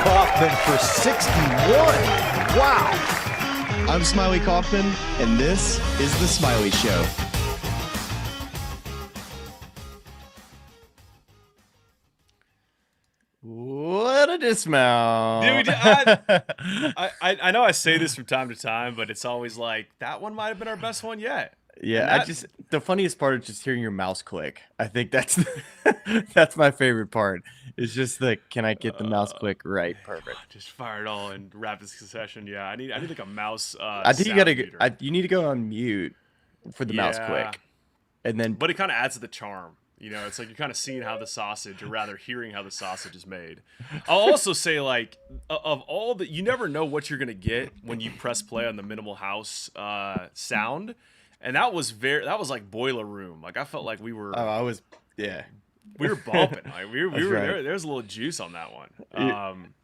Kaufman for 61. Wow. I'm Smylie Kaufman, and this is The Smylie Show. What a dismount. Dude, I know I say this from time to time, but it's always like, that one might have been our best one yet. Yeah, the funniest part is just hearing your mouse click. I think that's that's my favorite part. It's just the, can I get the mouse click right? Perfect. Just fire it all in rapid succession. Yeah, I need like a mouse. I think you need to go on mute for the mouse Yeah. click, and then But it kind of adds to the charm. You know, it's like you're kind of seeing how the sausage, or rather hearing how the sausage is made. I'll also say, like, of all the, you never know what you're going to get when you press play on the Minimal House sound. And that was like boiler room. Like, I felt like we were we were bumping. Like we were right. there was a little juice on that one.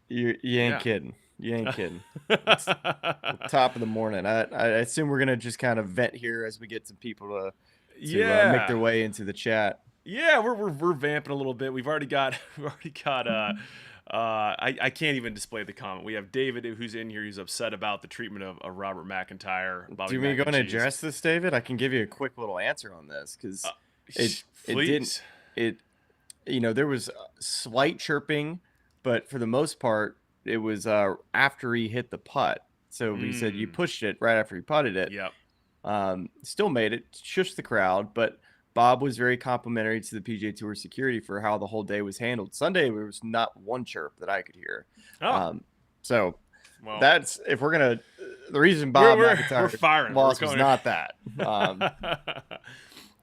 you ain't kidding. You ain't kidding. It's top of the morning. I assume we're gonna just kind of vent here as we get some people to make their way into the chat. Yeah, we're vamping a little bit. We've already got I can't even display the comment. We have David who's in here. He's upset about the treatment of Robert McIntyre. Do you mean go and address this, David? I can give you a quick little answer on this because there was slight chirping, but for the most part, it was after he hit the putt. So he said you pushed it right after he putted it. Yep. Still made it, shushed the crowd, but Bob was very complimentary to the PGA Tour security for how the whole day was handled. Sunday, there was not one chirp that I could hear. So that's, if we're going to, the reason Bob McIntyre loss was not that.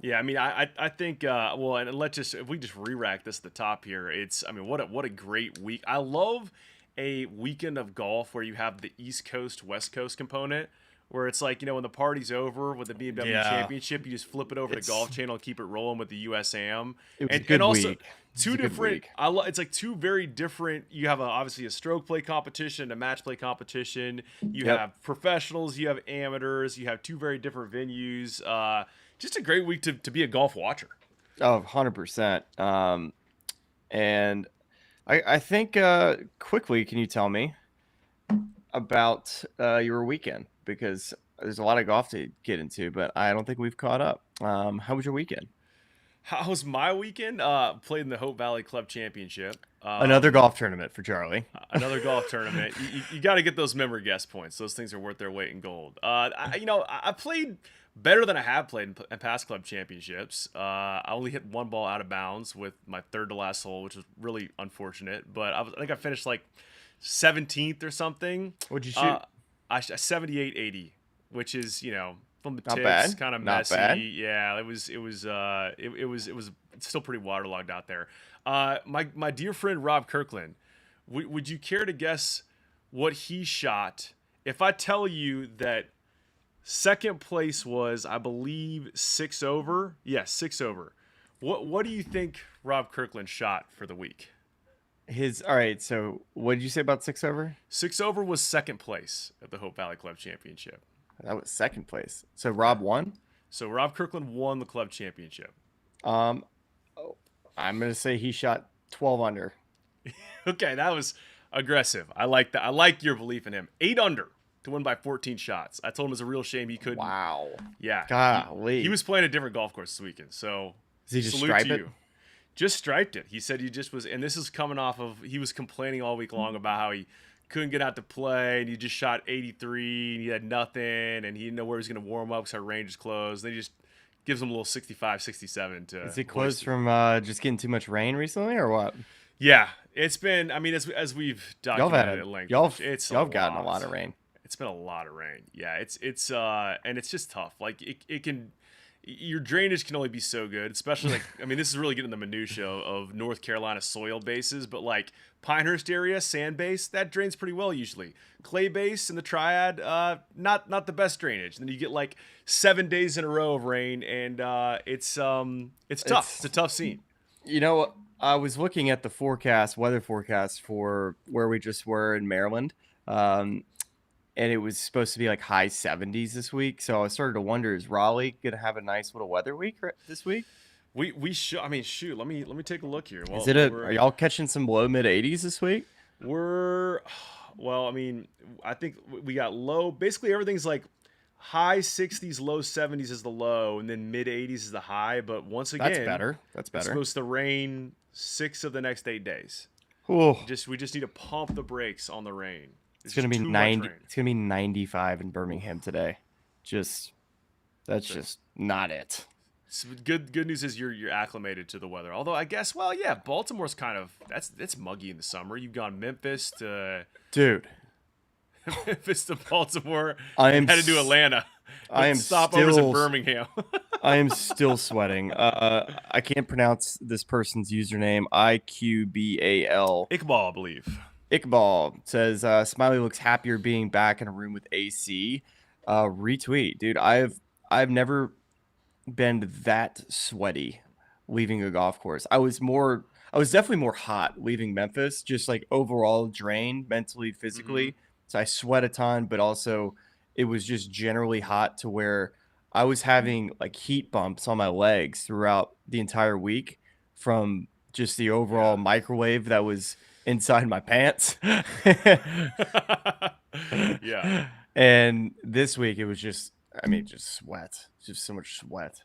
Yeah, I mean, I think, and if we just re-rack this at the top here, what a great week. I love a weekend of golf where you have the East Coast, West Coast component, where it's like, when the party's over with the BMW Championship, you just flip it over to Golf Channel and keep it rolling with the USAM. It was a good week. Two different, it's like two very different, you have obviously a stroke play competition, a match play competition, you have professionals, you have amateurs, you have two very different venues. Just a great week to be a golf watcher. Oh, 100%. And I think, quickly, can you tell me about your weekend? Because there's a lot of golf to get into, but I don't think we've caught up. How was your weekend? How was my weekend? Played in the Hope Valley Club Championship. Another golf tournament for Charlie. Another golf tournament. You got to get those memory guest points. Those things are worth their weight in gold. I played better than I have played in past club championships. I only hit one ball out of bounds with my third to last hole, which was really unfortunate. But I think I finished like 17th or something. What'd you shoot? 78-80, which is, from the not tips, bad. kind of Not messy. bad. Yeah, it was still pretty waterlogged out there. My dear friend Rob Kirkland, would you care to guess what he shot if I tell you that second place was, I believe, 6 over? Yes, 6 over. What do you think Rob Kirkland shot for the week? All right, so what did you say about 6 over? 6 over was second place at the Hope Valley Club Championship. That was second place. So Rob won? So Rob Kirkland won the club championship. I'm going to say he shot 12 under. Okay, that was aggressive. I like that. I like your belief in him. 8 under to win by 14 shots. I told him it was a real shame he couldn't. Wow. Yeah. Golly. He was playing a different golf course this weekend, so Does he just salute stripe to it? you. Just striped it. He said he just was, and this is coming off of, he was complaining all week long about how he couldn't get out to play, and he just shot 83, and he had nothing, and he didn't know where he was going to warm up because our range is closed. Then he just gives him a little 65, 67 to. Is it closed from just getting too much rain recently, or what? Yeah, it's been. I mean, as we've documented at length, y'all have gotten a lot of rain. It's been a lot of rain. Yeah, it's and it's just tough. Like it can. Your drainage can only be so good, especially like, I mean, this is really getting the minutia of North Carolina soil bases, but like Pinehurst area, sand base, that drains pretty well usually. Clay base and the Triad, not the best drainage. And then you get like 7 days in a row of rain, and it's tough. It's a tough scene. I was looking at the weather forecast for where we just were in Maryland. And it was supposed to be like high 70s this week. So I started to wonder, is Raleigh going to have a nice little weather week this week? We should. I mean, shoot. Let me take a look here. Are y'all catching some low mid 80s this week? Well, I mean, I think we got low. Basically, everything's like high 60s, low 70s is the low, and then mid 80s is the high. But once again, That's better. That's it's better. supposed to rain 6 of the next 8 days. Ooh. We just need to pump the brakes on the rain. It's gonna be 90. It's gonna be 95 in Birmingham today. That's just not it. So good news is you're acclimated to the weather. Although I guess, well, yeah, Baltimore's kind of it's muggy in the summer. You've gone Memphis to Baltimore. Had to do Atlanta. I am stopovers in Birmingham. I am still sweating. I can't pronounce this person's username. IQBAL. Iqbal, I believe. Iqbal says Smylie looks happier being back in a room with AC. Retweet, dude. I've never been that sweaty leaving a golf course. I was definitely more hot leaving Memphis, just like overall drained mentally, physically. Mm-hmm. So I sweat a ton, but also it was just generally hot to where I was having like heat bumps on my legs throughout the entire week from just the overall microwave that was inside my pants. Yeah. And this week it was just sweat. Just so much sweat.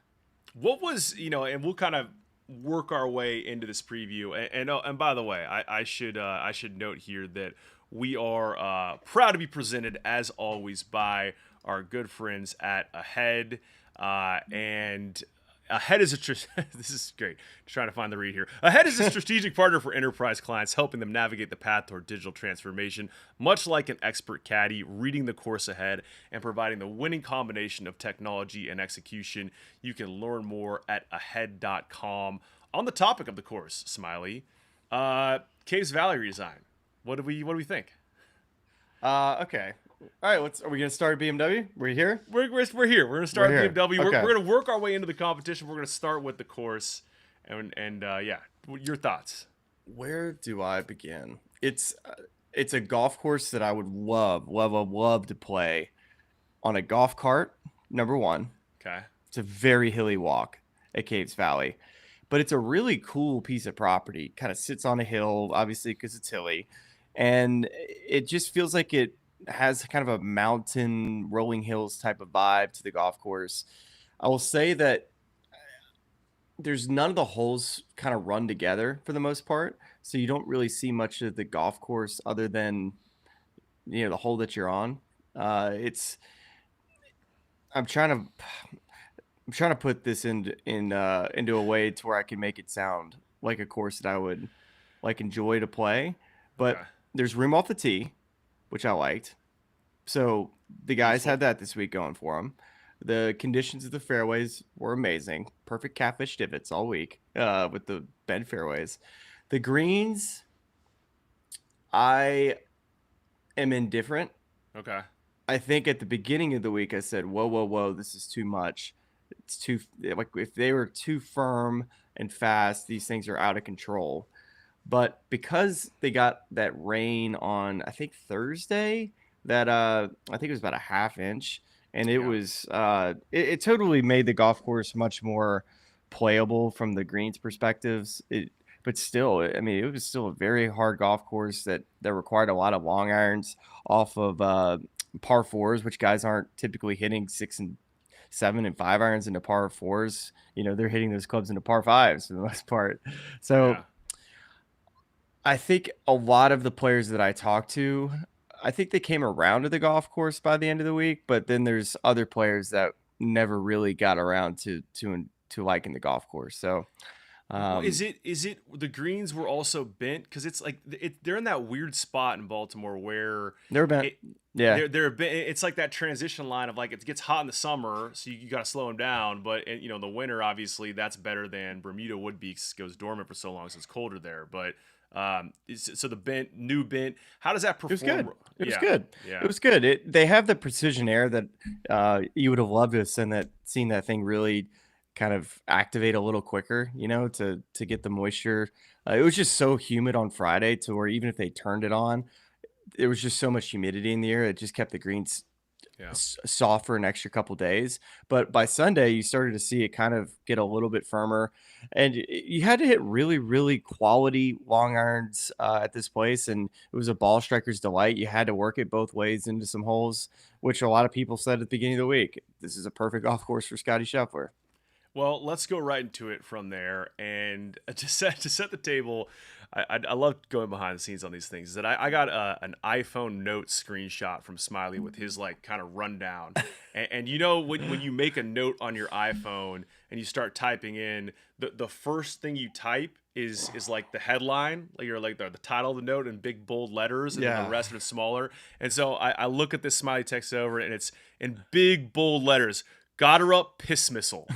What was, and we'll kind of work our way into this preview. And by the way, I should note here that we are proud to be presented, as always, by our good friends at Ahead. And Ahead is this is great. Just trying to find the read here. Ahead is a strategic partner for enterprise clients, helping them navigate the path toward digital transformation, much like an expert caddy, reading the course ahead and providing the winning combination of technology and execution. You can learn more at ahead.com. On the topic of the course, Smylie, Caves Valley redesign. What do we think? Okay. All right, are we gonna start at BMW? We're here. We're here. We're gonna start at BMW. Okay. We're gonna work our way into the competition. We're gonna start with the course, and yeah, your thoughts. Where do I begin? It's a golf course that I would love to play on a golf cart. Number one. Okay. It's a very hilly walk at Caves Valley, but it's a really cool piece of property. Kind of sits on a hill, obviously because it's hilly, and it just feels like it has kind of a mountain rolling hills type of vibe to the golf course. I will say that there's none of the holes kind of run together for the most part, so you don't really see much of the golf course other than the hole that you're on. I'm trying to put this into a way to where I can make it sound like a course that I would like enjoy to play, but there's room off the tee, which I liked. So the guys had that this week going for them. The conditions of the fairways were amazing. Perfect catfish divots all week with the bent fairways. The greens, I am indifferent. Okay. I think at the beginning of the week I said, whoa, this is too much. It's too, like, if they were too firm and fast, these things are out of control. But because they got that rain on, I think, Thursday, that I think it was about a half inch, and it was it totally made the golf course much more playable from the greens perspectives. But still, I mean, it was still a very hard golf course that required a lot of long irons off of par fours, which guys aren't typically hitting 6 and 7 and 5 irons into par fours. They're hitting those clubs into par fives for the most part. So I think a lot of the players that I talked to, I think they came around to the golf course by the end of the week, but then there's other players that never really got around to liking the golf course. So is it the greens were also bent? Because it's like they're in that weird spot in Baltimore where they're bent. They're bent. It's like that transition line of like it gets hot in the summer, so you got to slow them down. But in the winter, obviously that's better than Bermuda would be because it goes dormant for so long, so it's colder there. But so the new bent, how does that perform? It was good. Yeah. It was good. They have the precision air that you would have loved to have seen that thing really kind of activate a little quicker, to get the moisture. It was just so humid on Friday to where even if they turned it on, there was just so much humidity in the air. It just kept the greens soft for an extra couple days. But by Sunday, you started to see it kind of get a little bit firmer, and you had to hit really, really quality long irons at this place. And it was a ball striker's delight. You had to work it both ways into some holes, which a lot of people said at the beginning of the week, this is a perfect golf course for Scottie Scheffler. Well, let's go right into it from there. And to set the table, I love going behind the scenes on these things. Is that I got an iPhone note screenshot from Smylie with his like kind of rundown. And you know when you make a note on your iPhone and you start typing in, the first thing you type is like the headline, like you're like the title of the note in big bold letters, and then the rest of it's smaller. And so I look at this Smylie text over, and it's in big bold letters. Gotterup piss missile.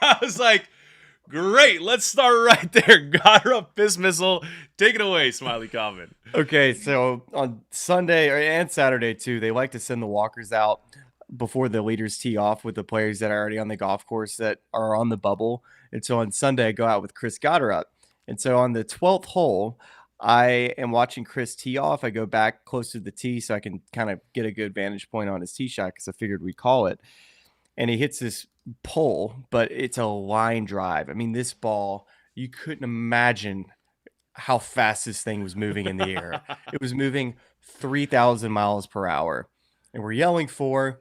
I was like, great, let's start right there. Gotterup piss missile. Take it away, Smylie Kaufman. Okay, so on Sunday and Saturday too, they like to send the walkers out before the leaders tee off with the players that are already on the golf course that are on the bubble. And so on Sunday, I go out with Chris Gotterup. And so on the 12th hole, I am watching Chris tee off. I go back close to the tee so I can kind of get a good vantage point on his tee shot because I figured we'd call it. And he hits this pole, but it's a line drive. I mean, this ball, you couldn't imagine how fast this thing was moving in the air. It was moving 3,000 miles per hour. And we're yelling for,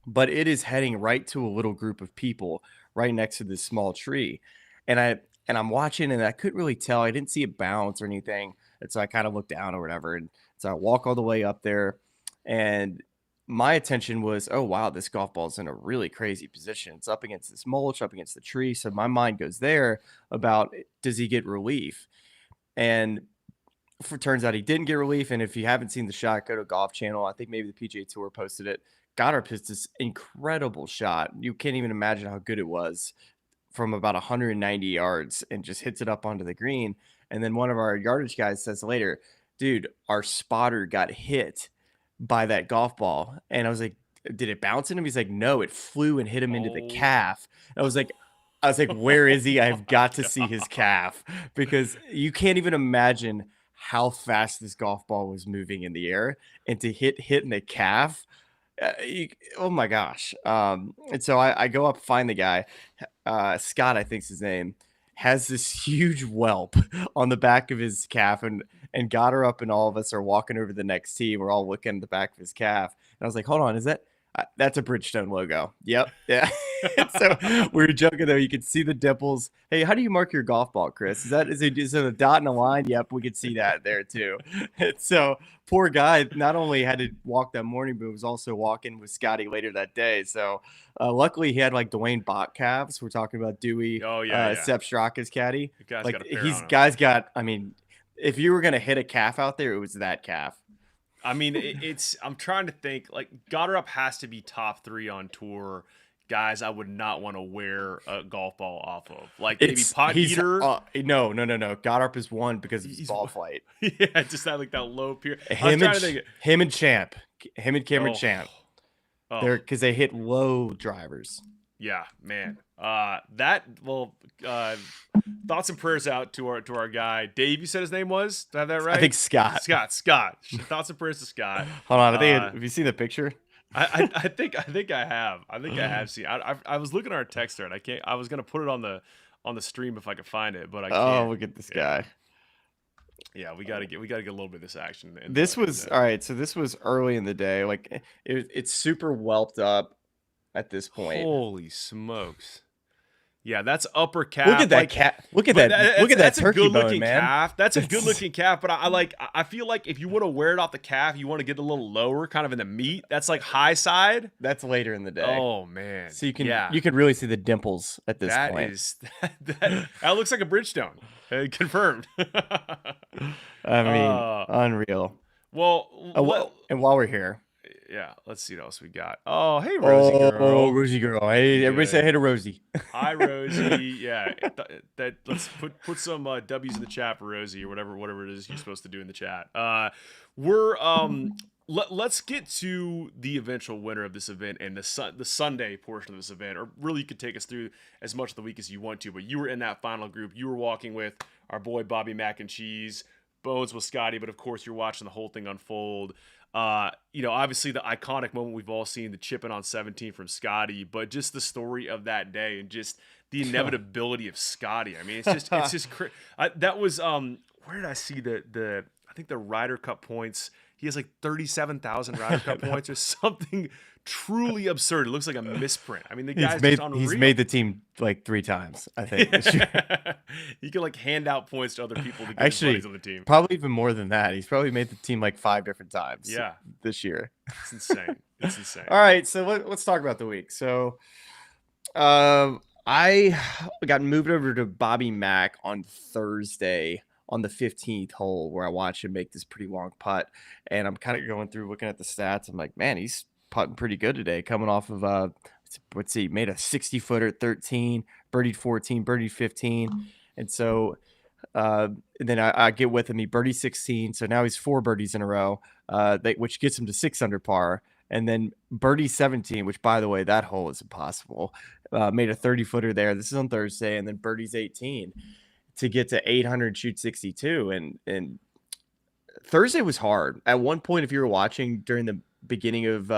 but it is heading right to a little group of people right next to this small tree. And I'm watching, and I couldn't really tell. I didn't see it bounce or anything. And so I kind of looked down or whatever. And so I walk all the way up there, and my attention was, oh, wow, this golf ball is in a really crazy position. It's up against this mulch, up against the tree. So my mind goes there about, does he get relief? And turns out he didn't get relief. And if you haven't seen the shot, go to Golf Channel. I think maybe the PGA Tour posted it. Gotterup hits this incredible shot. You can't even imagine how good it was from about 190 yards and just hits it up onto the green. And then one of our yardage guys says later, dude, our spotter got hit by that golf ball. And I was like, did it bounce in him? He's like, no, it flew and hit him into the calf. I was like, where is he? I've got to see his calf, because you can't even imagine how fast this golf ball was moving in the air, and to hit in the calf. Oh my gosh. And so I go up, find the guy, Scott, I think's his name, has this huge whelp on the back of his calf, and Gotterup and all of us are walking over the next tee. We're all looking at the back of his calf. And I was like, hold on, is that, that's a Bridgestone logo. Yep. Yeah. So we were joking though. You could see the dimples. Hey, how do you mark your golf ball, Chris? Is it a dot and a line? Yep. We could see that there too. And so poor guy not only had to walk that morning, but was also walking with Scottie later that day. So luckily he had like Dwayne Bach calves. We're talking about Dewey, Sepp Straka's caddy. Guy's got, I mean, if you were going to hit a calf out there, it was that calf. I mean, I'm trying to think, like, Gotterup has to be top 3 on tour guys I would not want to wear a golf ball off of. Like, maybe pot heater. No. Gotterup is 1 because of his ball flight. Yeah, just that, like, that low period. Him and Cameron Champ. They're because they hit low drivers. Yeah, man. Thoughts and prayers out to our guy Dave. You said his name was. Did I have that right? I think Scott. Scott. Thoughts and prayers to Scott. Hold on. Have you seen the picture? I think I have. I think I have seen. I was looking at our text thread. I was gonna put it on the stream if I could find it, but I can't. Oh, look at this guy. Yeah, we gotta get a little bit of this action. All right. So this was early in the day. Like it's super whelped up at this point. Holy smokes! Yeah, that's upper calf. Look at that calf. Look at that. Look at that turkey bone, man. Calf. That's a good looking calf. But I feel like if you want to wear it off the calf, you want to get a little lower, kind of in the meat. That's like high side. That's later in the day. Oh man. So you can really see the dimples at this point. That looks like a Bridgestone. Confirmed. I mean, unreal. Well, and while we're here. Yeah, let's see what else we got. Oh, hey, Rosie girl. Oh, Rosie girl. Hey, everybody say hey to Rosie. Hi, Rosie. Yeah, let's put some W's in the chat for Rosie or whatever it is you're supposed to do in the chat. Let's get to the eventual winner of this event and the Sunday portion of this event, or really you could take us through as much of the week as you want to. But you were in that final group. You were walking with our boy Bobby Mac and Cheese. bones with Scottie, but of course you're watching the whole thing unfold. Obviously the iconic moment we've all seen, the chipping on 17 from Scottie, but just the story of that day and just the inevitability of Scottie. I mean, it's just that was where did I see I think the Ryder Cup points. He has like 37,000 Ryder Cup points or something truly absurd. It looks like a misprint. I mean, the guy's just unreal. He's made the team like 3 times, I think. This year. He can like hand out points to other people to get his buddies on the team. Probably even more than that. He's probably made the team like 5 different times. Yeah, this year. It's insane. It's insane. All right, so let's talk about the week. So, I got moved over to Bobby Mack on Thursday on the 15th hole, where I watched him make this pretty long putt, and I'm kind of going through looking at the stats. I'm like, man, he's putting pretty good today, coming off of made a 60-footer at 13, birdied 14, birdied 15, and so and then I get with him. He birdied 16, so now he's 4 birdies in a row, which gets him to 6 under par. And then birdie 17, which, by the way, that hole is impossible. Made a 30-footer there. This is on Thursday, and then birdies 18 to get to 800, shoot 62. And Thursday was hard. At one point, if you were watching during the beginning of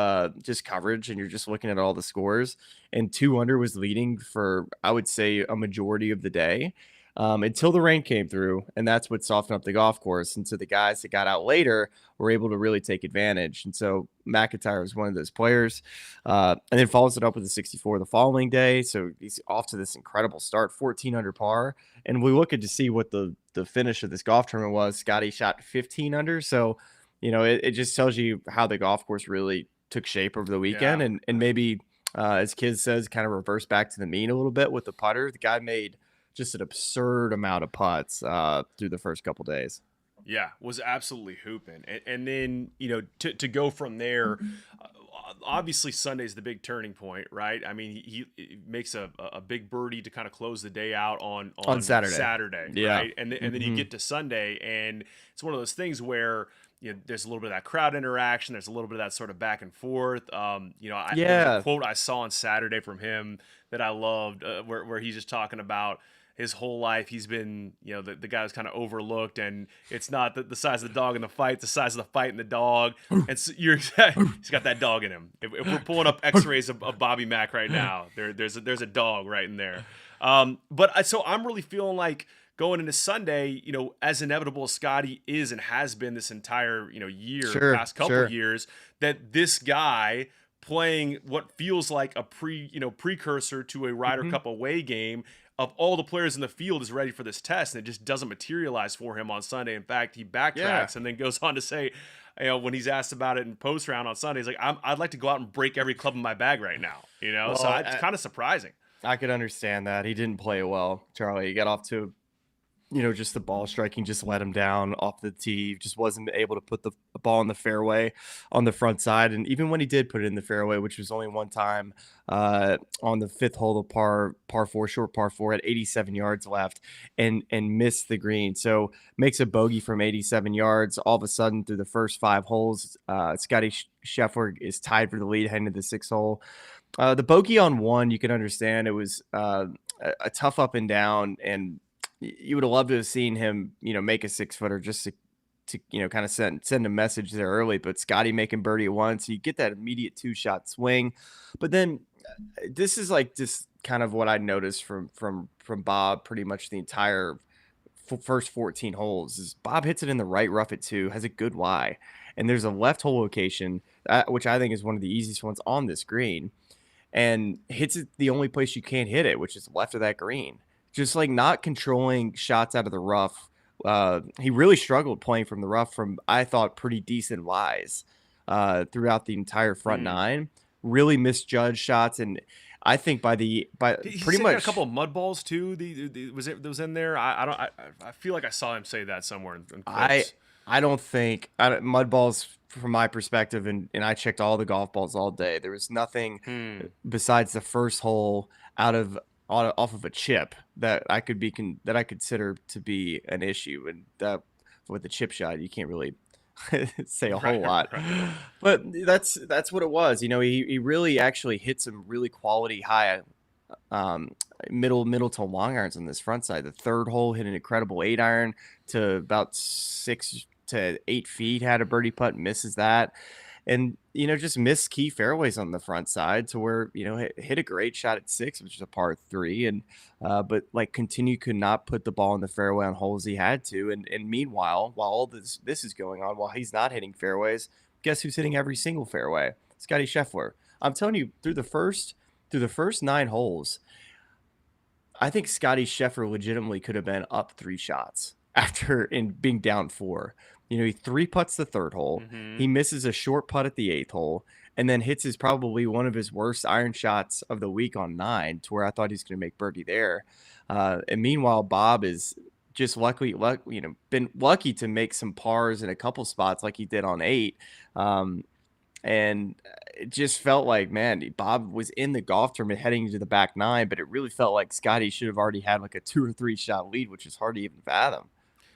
just coverage and you're just looking at all the scores, and 2 under was leading for, I would say, a majority of the day. Until the rain came through, and that's what softened up the golf course. And so the guys that got out later were able to really take advantage. And so McIntyre was one of those players, and then follows it up with a 64 the following day. So he's off to this incredible start, 14 under par. And we look at to see what the finish of this golf tournament was. Scottie shot 15 under. So, it just tells you how the golf course really took shape over the weekend. Yeah. And maybe, as Kids says, kind of reverse back to the mean a little bit with the putter. The guy made just an absurd amount of putts through the first couple days. Yeah, was absolutely hooping. And then, to go from there, obviously Sunday's the big turning point, right? I mean, he makes a big birdie to kind of close the day out on Saturday, yeah. Right? And then you get to Sunday, and it's one of those things where there's a little bit of that crowd interaction. There's a little bit of that sort of back and forth. There was a quote I saw on Saturday from him that I loved, where he's just talking about his whole life he's been, the guy was kind of overlooked, and it's not the size of the dog in the fight, the size of the fight in the dog. And so he's got that dog in him. If we're pulling up X-rays of Bobby Mack right now, there's a dog right in there. So I'm really feeling like going into Sunday, as inevitable as Scottie is and has been this entire year, past couple years, that this guy playing what feels like a precursor to a Ryder Cup away game of all the players in the field is ready for this test, and it just doesn't materialize for him on Sunday. In fact, he backtracks and then goes on to say, when he's asked about it in post round on Sunday, he's like, I'd like to go out and break every club in my bag right now. Well, so it's kind of surprising. I could understand that. He didn't play well, Charlie. He got off to, just the ball striking just let him down off the tee. Just wasn't able to put the ball in the fairway on the front side. And even when he did put it in the fairway, which was only one time on the 5th hole of par 4, short par 4 at 87 yards left, and missed the green. So makes a bogey from 87 yards. All of a sudden, through the first 5 holes, Scottie Scheffler is tied for the lead heading to the 6th hole. The bogey on 1, you can understand. It was a tough up and down, and you would have loved to have seen him, make a 6-footer just to kind of send a message there early. But Scottie making birdie at 1, so you get that immediate 2-shot swing. But then this is like just kind of what I noticed from Bob pretty much the entire first 14 holes is Bob hits it in the right rough at 2, has a good lie, and there's a left hole location which I think is one of the easiest ones on this green, and hits it the only place you can't hit it, which is left of that green. Just like not controlling shots out of the rough. He really struggled playing from the rough from, I thought, pretty decent lies throughout the entire front 9. Really misjudged shots, and I think pretty much a couple of mud balls too. Was in there. I feel like I saw him say that somewhere in clips. I don't think mud balls from my perspective, and I checked all the golf balls all day. There was nothing besides the first hole off of a chip that I consider to be an issue, and that with the chip shot you can't really say a whole lot. Right. But that's what it was. He really actually hit some really quality high middle to long irons on this front side. The third hole hit an incredible 8-iron to about 6 to 8 feet, had a birdie putt, misses that. And, just missed key fairways on the front side to where, hit a great shot at 6, which is a par 3. And, but could not put the ball in the fairway on holes he had to. And meanwhile, while all this is going on, while he's not hitting fairways, guess who's hitting every single fairway? Scottie Scheffler. I'm telling you, through the first 9 holes, I think Scottie Scheffler legitimately could have been up 3 shots after being down 4. He 3 putts the third hole. Mm-hmm. He misses a short putt at the 8th hole, and then hits probably one of his worst iron shots of the week on 9, to where I thought he's going to make birdie there. And meanwhile, Bob is just been lucky to make some pars in a couple spots like he did on 8. And it just felt like, man, Bob was in the golf tournament heading into the back 9, but it really felt like Scottie should have already had like a 2 or 3 shot lead, which is hard to even fathom.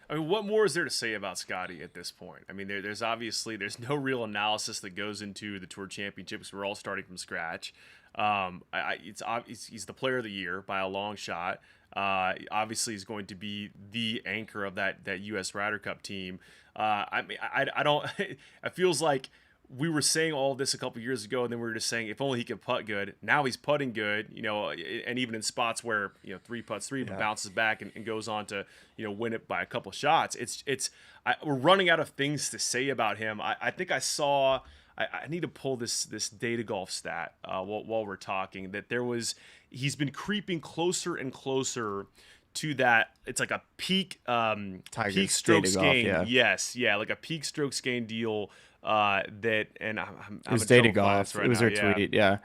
I mean, what more is there to say about Scottie at this point? I mean, there's no real analysis that goes into the Tour Championships. We're all starting from scratch. He's the player of the year by a long shot. Obviously, he's going to be the anchor of that U.S. Ryder Cup team. I mean, I don't. It feels like we were saying all this a couple years ago, and then we were just saying if only he could putt good. Now he's putting good, and even in spots where 3 putts 3, but bounces back and goes on to win it by a couple shots. We're running out of things to say about him. I think I saw. I need to pull this data golf stat while we're talking, that he's been creeping closer and closer to that. It's like a peak strokes gain. Yeah. Yes, yeah, like a peak strokes gain deal. It was data golf. It was her tweet. Yeah.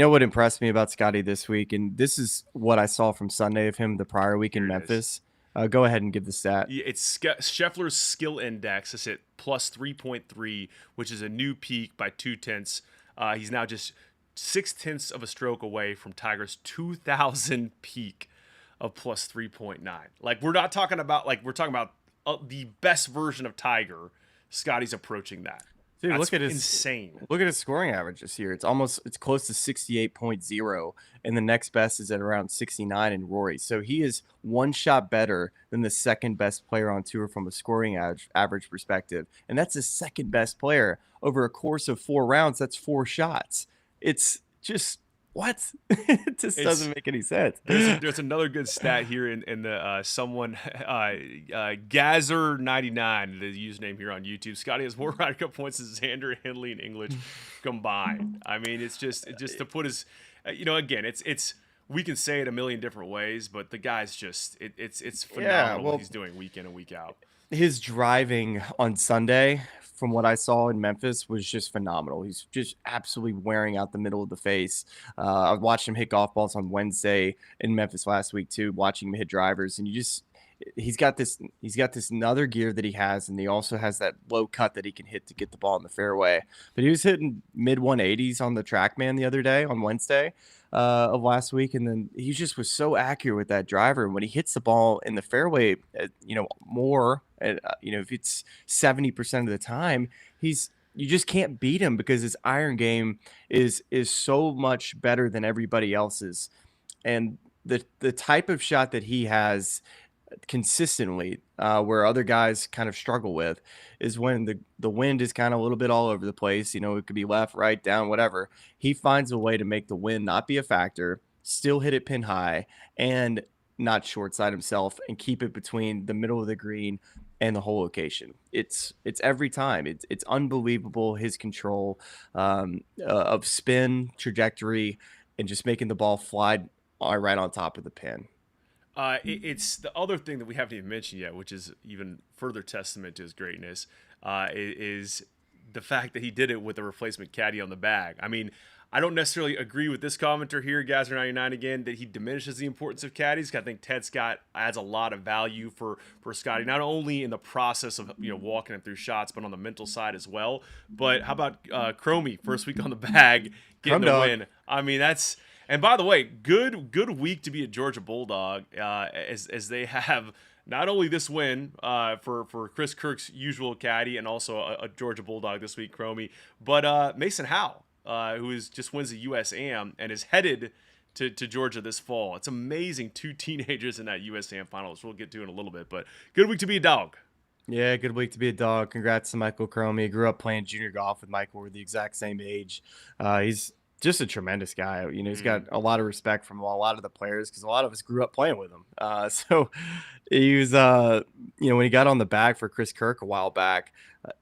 What impressed me about Scottie this week, and this is what I saw from Sunday of him the prior week in Memphis. Go ahead and give the stat. It's Scheffler's skill index is at plus 3.3, which is a new peak by 0.2. He's now just 0.6 of a stroke away from Tiger's 2000 peak of plus 3.9. Like, we're not talking about we're talking about the best version of Tiger. Scottie's approaching that. Dude, look at his scoring average this year. It's close to 68.0, and the next best is at around 69 in Rory. So he is 1 shot better than the second best player on tour from a scoring average perspective, and that's the second best player over a course of 4 rounds. That's 4 shots. It's just what? It just doesn't make any sense. There's another good stat here in the someone Gazer99, the username here on YouTube. Scottie has more Ryder Cup points than Xander, Hindley, and English combined. I mean, it's just to put his, again, it's we can say it a million different ways, but the guy's just it's phenomenal what he's doing week in and week out. His driving on Sunday, from what I saw in Memphis, was just phenomenal. He's just absolutely wearing out the middle of the face. I watched him hit golf balls on Wednesday in Memphis last week too, watching him hit drivers, and he's got this another gear that he has, and he also has that low cut that he can hit to get the ball in the fairway. But he was hitting mid 180s on the TrackMan the other day on Wednesday of last week, and then he just was so accurate with that driver. And when he hits the ball in the fairway, more, if it's 70% of the time, you just can't beat him because his iron game is so much better than everybody else's. And the type of shot that he has consistently, where other guys kind of struggle with, is when the wind is kind of a little bit all over the place. It could be left, right, down, whatever. He finds a way to make the wind not be a factor, still hit it pin high, and not short side himself, and keep it between the middle of the green and the hole location. It's every time. It's unbelievable, his control of spin, trajectory, and just making the ball fly right on top of the pin. It's the other thing that we haven't even mentioned yet, which is even further testament to his greatness, is the fact that he did it with a replacement caddy on the bag. I mean, I don't necessarily agree with this commenter here, Gazer99 again, that he diminishes the importance of caddies. I think Ted Scott adds a lot of value for Scottie, not only in the process of walking him through shots, but on the mental side as well. But how about Chromie, first week on the bag, getting the win? I mean, that's. And by the way, good week to be a Georgia Bulldog, as they have not only this win for Chris Kirk's usual caddy and also a Georgia Bulldog this week, Chromie, but Mason Howe, who just wins the US Am and is headed to Georgia this fall. It's amazing. 2 teenagers in that USAM finals. We'll get to in a little bit, but good week to be a dog. Yeah, good week to be a dog. Congrats to Michael Cromie. Grew up playing junior golf with Michael. We're the exact same age. He's just a tremendous guy. He's got a lot of respect from a lot of the players because a lot of us grew up playing with him. So he was, when he got on the bag for Chris Kirk a while back,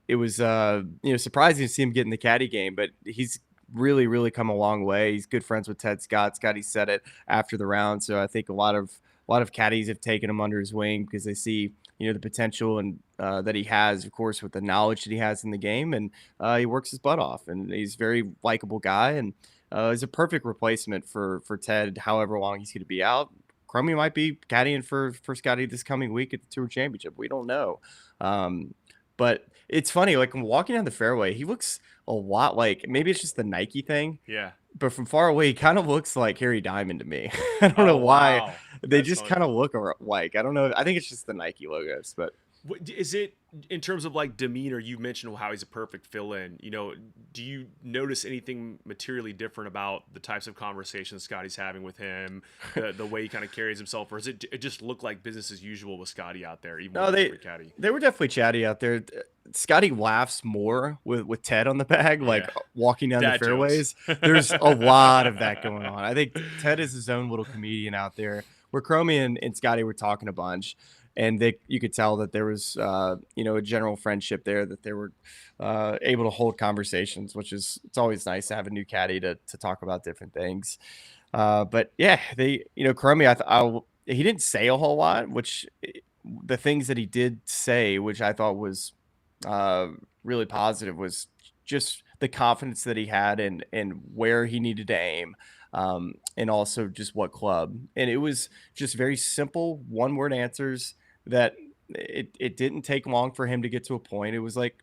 it was, surprising to see him get in the caddy game, but he's really, really come a long way. He's good friends with Ted Scott. Scottie said it after the round. So I think a lot of caddies have taken him under his wing because they see, the potential and that he has, of course, with the knowledge that he has in the game. And he works his butt off, and he's a very likable guy. And he's a perfect replacement for Ted, however long he's going to be out. Cromie might be caddying for Scottie this coming week at the Tour Championship. We don't know. But it's funny, like walking down the fairway, he looks a lot like, maybe it's just the Nike thing. Yeah. But from far away, he kind of looks like Harry Diamond to me. I don't know why. Wow. They just kind of look like, I don't know. I think it's just the Nike logos, but is it in terms of like demeanor? You mentioned how he's a perfect fill-in. Do you notice anything materially different about the types of conversations Scottie's having with him, the way he kind of carries himself, or is it just look like business as usual with Scottie out there? Even no, they were definitely chatty out there. Scottie laughs more with Ted on the bag, like walking down the fairways. There's a lot of that going on. I think Ted is his own little comedian out there, where Cromie and Scottie were talking a bunch. And you could tell that there was, a general friendship there, that they were able to hold conversations, it's always nice to have a new caddy to talk about different things. But yeah, Cromie, he didn't say a whole lot, which the things that he did say, which I thought was really positive, was just the confidence that he had and where he needed to aim. And also just what club. And it was just very simple one-word answers that it didn't take long for him to get to a point. It was like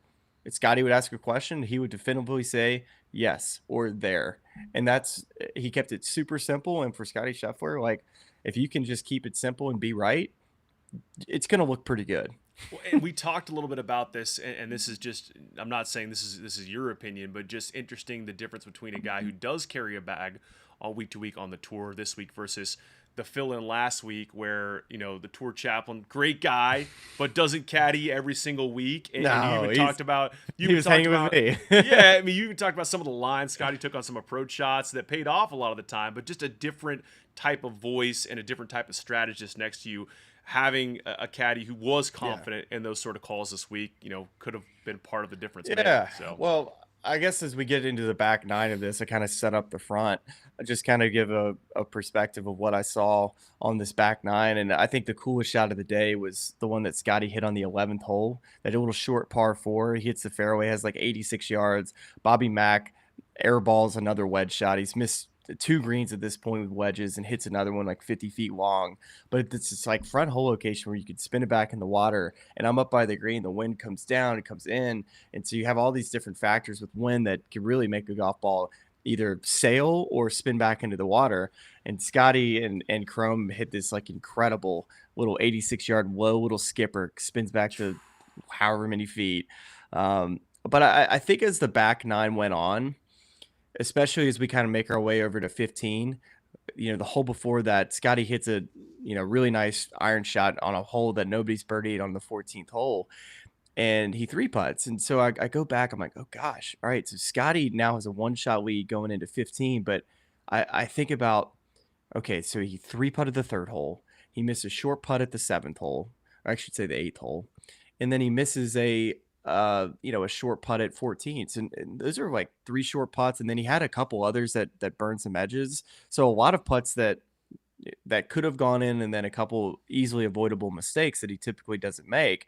Scottie would ask a question, he would definitively say yes or there. And he kept it super simple. And for Scottie Scheffler, like, if you can just keep it simple and be right, it's going to look pretty good. Well, and we talked a little bit about this, and this is just, I'm not saying this is your opinion, but just interesting, the difference between a guy who does carry a bag on week to week on the tour this week versus the fill-in last week where, the tour chaplain, great guy, but doesn't caddy every single week. And, you even talked about, he was hanging with me. Yeah, I mean, you even talked about some of the lines Scottie took on some approach shots that paid off a lot of the time, but just a different type of voice and a different type of strategist next to you. Having a caddy who was confident in those sort of calls this week, could have been part of the difference. Yeah. So. Well, I guess as we get into the back nine of this, I kind of set up the front. I just kind of give a perspective of what I saw on this back nine. And I think the coolest shot of the day was the one that Scottie hit on the 11th hole, that little short par 4. He hits the fairway, has like 86 yards. Bobby Mack airballs another wedge shot. He's missed 2 greens at this point with wedges and hits another one like 50 feet long. But it's just like front hole location where you could spin it back in the water. And I'm up by the green. The wind comes down, it comes in. And so you have all these different factors with wind that can really make a golf ball either sail or spin back into the water. And Scottie and Chrome hit this like incredible little 86-yard low little skipper, spins back to however many feet. But I think as the back nine went on, especially as we kind of make our way over to 15, the hole before that, Scottie hits a, really nice iron shot on a hole that nobody's birdied on the 14th hole. And he 3-putts. And so I go back, I'm like, oh gosh. All right. So Scottie now has a 1-shot lead going into 15, but I think about, okay, so he 3-putted the 3rd hole. He missed a short putt at the 7th hole, or I should say the 8th hole. And then he misses a short putt at 14th. And those are like 3 short putts. And then he had a couple others that burned some edges. So a lot of putts that could have gone in, and then a couple easily avoidable mistakes that he typically doesn't make.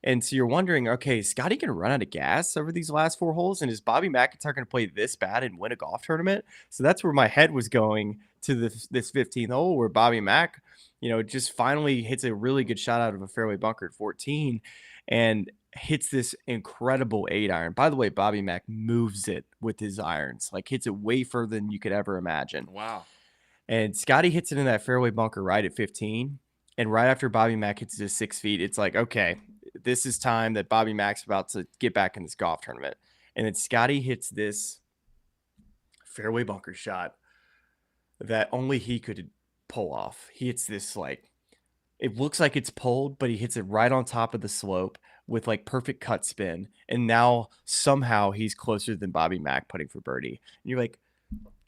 And so you're wondering, okay, is Scottie going to run out of gas over these last 4 holes? And is Bobby McIntyre going to play this bad and win a golf tournament? So that's where my head was going to this 15th hole, where Bobby Mack, just finally hits a really good shot out of a fairway bunker at 14 and hits this incredible 8-iron. By the way, Bobby Mack moves it with his irons, like hits it way further than you could ever imagine. Wow. And Scottie hits it in that fairway bunker right at 15. And right after Bobby Mack hits it to 6 feet, it's like, okay, this is time that Bobby Mack's about to get back in this golf tournament. And then Scottie hits this fairway bunker shot that only he could pull off. He hits this like, it looks like it's pulled, but he hits it right on top of the slope with like perfect cut spin. And now somehow he's closer than Bobby Mack putting for birdie. And you're like,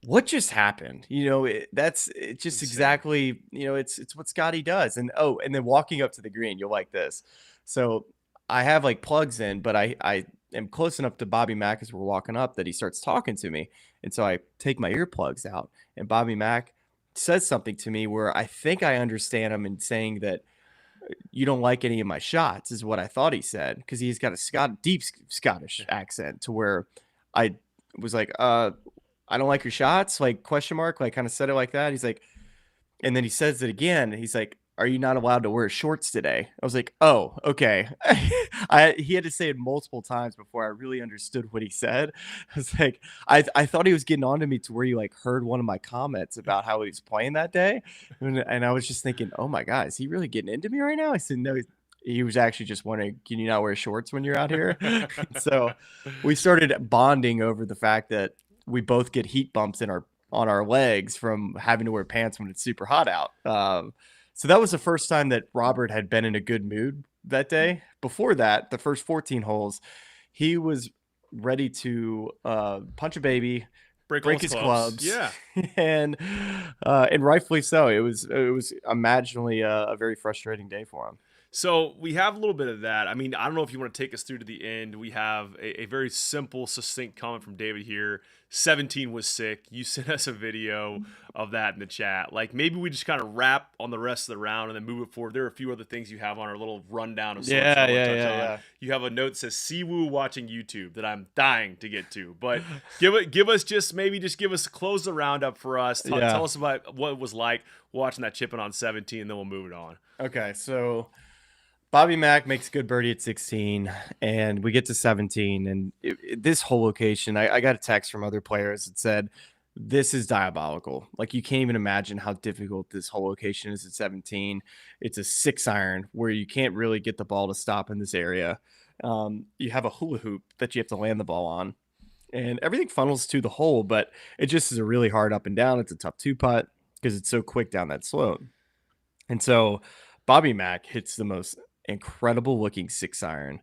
what just happened? It's just Insane. exactly, it's what Scottie does. And and then walking up to the green, you'll like this. So I have like plugs in, but I am close enough to Bobby Mack as we're walking up that he starts talking to me. And so I take my earplugs out, and Bobby Mack says something to me where I think I understand him in saying that you don't like any of my shots, is what I thought he said, because he's got a deep Scottish accent to where I was like, I don't like your shots, like question mark, like kind of said it like that. He's like, and then he says it again. He's like, are you not allowed to wear shorts today? I was like, oh, okay. He had to say it multiple times before I really understood what he said. I was like, I thought he was getting on to me to where he like heard one of my comments about how he was playing that day. And I was just thinking, oh my God, is he really getting into me right now? I said, no, he was actually just wondering, can you not wear shorts when you're out here? So we started bonding over the fact that we both get heat bumps on our legs from having to wear pants when it's super hot out. So that was the first time that Robert had been in a good mood that day. Before that, the first 14 holes, he was ready to punch a baby, break his clubs. Yeah. and rightfully so. It was imaginably a very frustrating day for him. So we have a little bit of that. I mean, I don't know if you want to take us through to the end. We have a very simple, succinct comment from David here. 17 was sick. You sent us a video of that in the chat. Like, maybe we just kind of wrap on the rest of the round and then move it forward. There are a few other things you have on our little rundown of sorts. Yeah. You have a note that says Siwoo watching YouTube that I'm dying to get to. But give us close the roundup for us. Tell us about what it was like watching that chipping on 17, and then we'll move it on. Okay, so Bobby Mack makes a good birdie at 16, and we get to 17. And this whole location, I got a text from other players that said, this is diabolical. Like, you can't even imagine how difficult this whole location is at 17. It's a 6-iron where you can't really get the ball to stop in this area. You have a hula hoop that you have to land the ball on, and everything funnels to the hole, but it just is a really hard up and down. It's a tough 2-putt because it's so quick down that slope. And so Bobby Mack hits the most incredible looking 6-iron,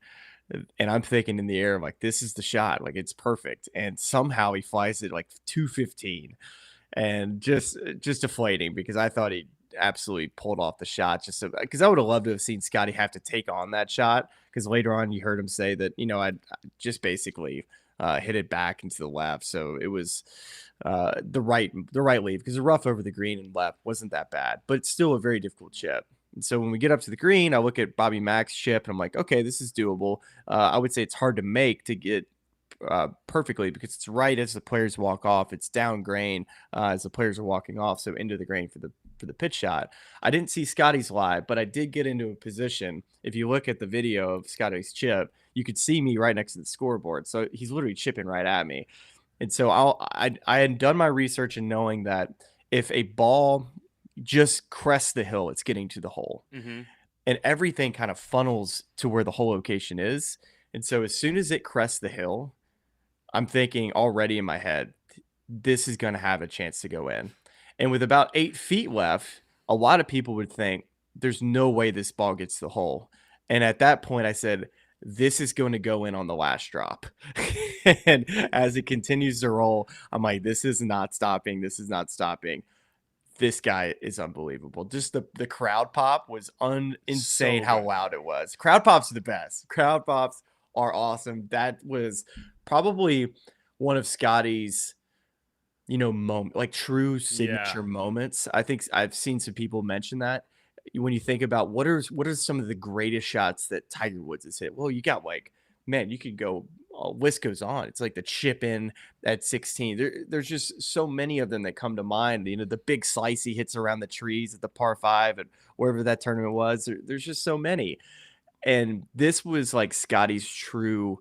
and I'm thinking in the air, like, this is the shot, like, it's perfect. And somehow he flies it like 215, and just deflating, because I thought he absolutely pulled off the shot, just because I would have loved to have seen Scottie have to take on that shot, because later on you heard him say that, I just basically hit it back into the left. So it was the right lead, because the rough over the green and left wasn't that bad, but it's still a very difficult chip. And so when we get up to the green, I look at Bobby Mack's chip, and I'm like, okay, this is doable. I would say it's hard to make to get perfectly, because it's right as the players walk off. It's down grain as the players are walking off, so into the grain for the pitch shot. I didn't see Scottie's live, but I did get into a position. If you look at the video of Scottie's chip, you could see me right next to the scoreboard. So he's literally chipping right at me. And so I had done my research in knowing that if a ball just crests the hill, it's getting to the hole. Mm-hmm. And everything kind of funnels to where the hole location is. And so as soon as it crests the hill, I'm thinking already in my head, this is going to have a chance to go in. And with about 8 feet left, a lot of people would think there's no way this ball gets to the hole. And at that point, I said, this is going to go in on the last drop. And as it continues to roll, I'm like, this is not stopping. This is not stopping. This guy is unbelievable. Just the crowd pop was insane, so how loud it was. Crowd pops are the best. Crowd pops are awesome. That was probably one of Scottie's, moment, like true signature moments. I think I've seen some people mention that. When you think about what are some of the greatest shots that Tiger Woods has hit, well, you got you could go, list goes on. It's like the chip in at 16. There's just so many of them that come to mind. The big slice he hits around the trees at the par 5 and wherever that tournament was. There's just so many. And this was like Scottie's true,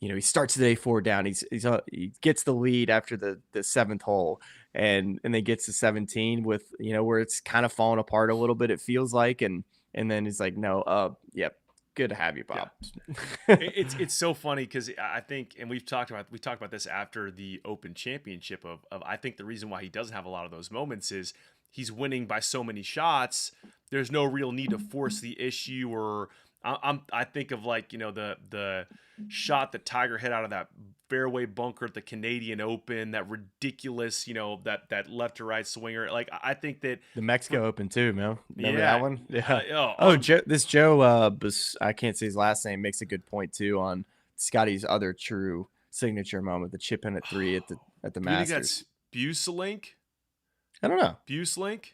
he starts the day 4 down. He gets the lead after the 7th hole, and then gets to 17 with, where it's kind of falling apart a little bit, it feels like. And then he's like, no, yep, good to have you, Bob. Yeah. It's so funny because I think, and we talked about this after the Open Championship of I think the reason why he doesn't have a lot of those moments is he's winning by so many shots. There's no real need to force the issue, or I think of like, you know, the shot that Tiger hit out of that fairway bunker at the Canadian Open, that ridiculous, you know, that left to right swinger. Like, I think that the Mexico Open too, man. Remember Yeah. that one? Yeah. Joe, I can't say his last name, makes a good point too on Scottie's other true signature moment, the chip in at 3 at the do you think Masters. that's Buselink? I don't know. Buselink?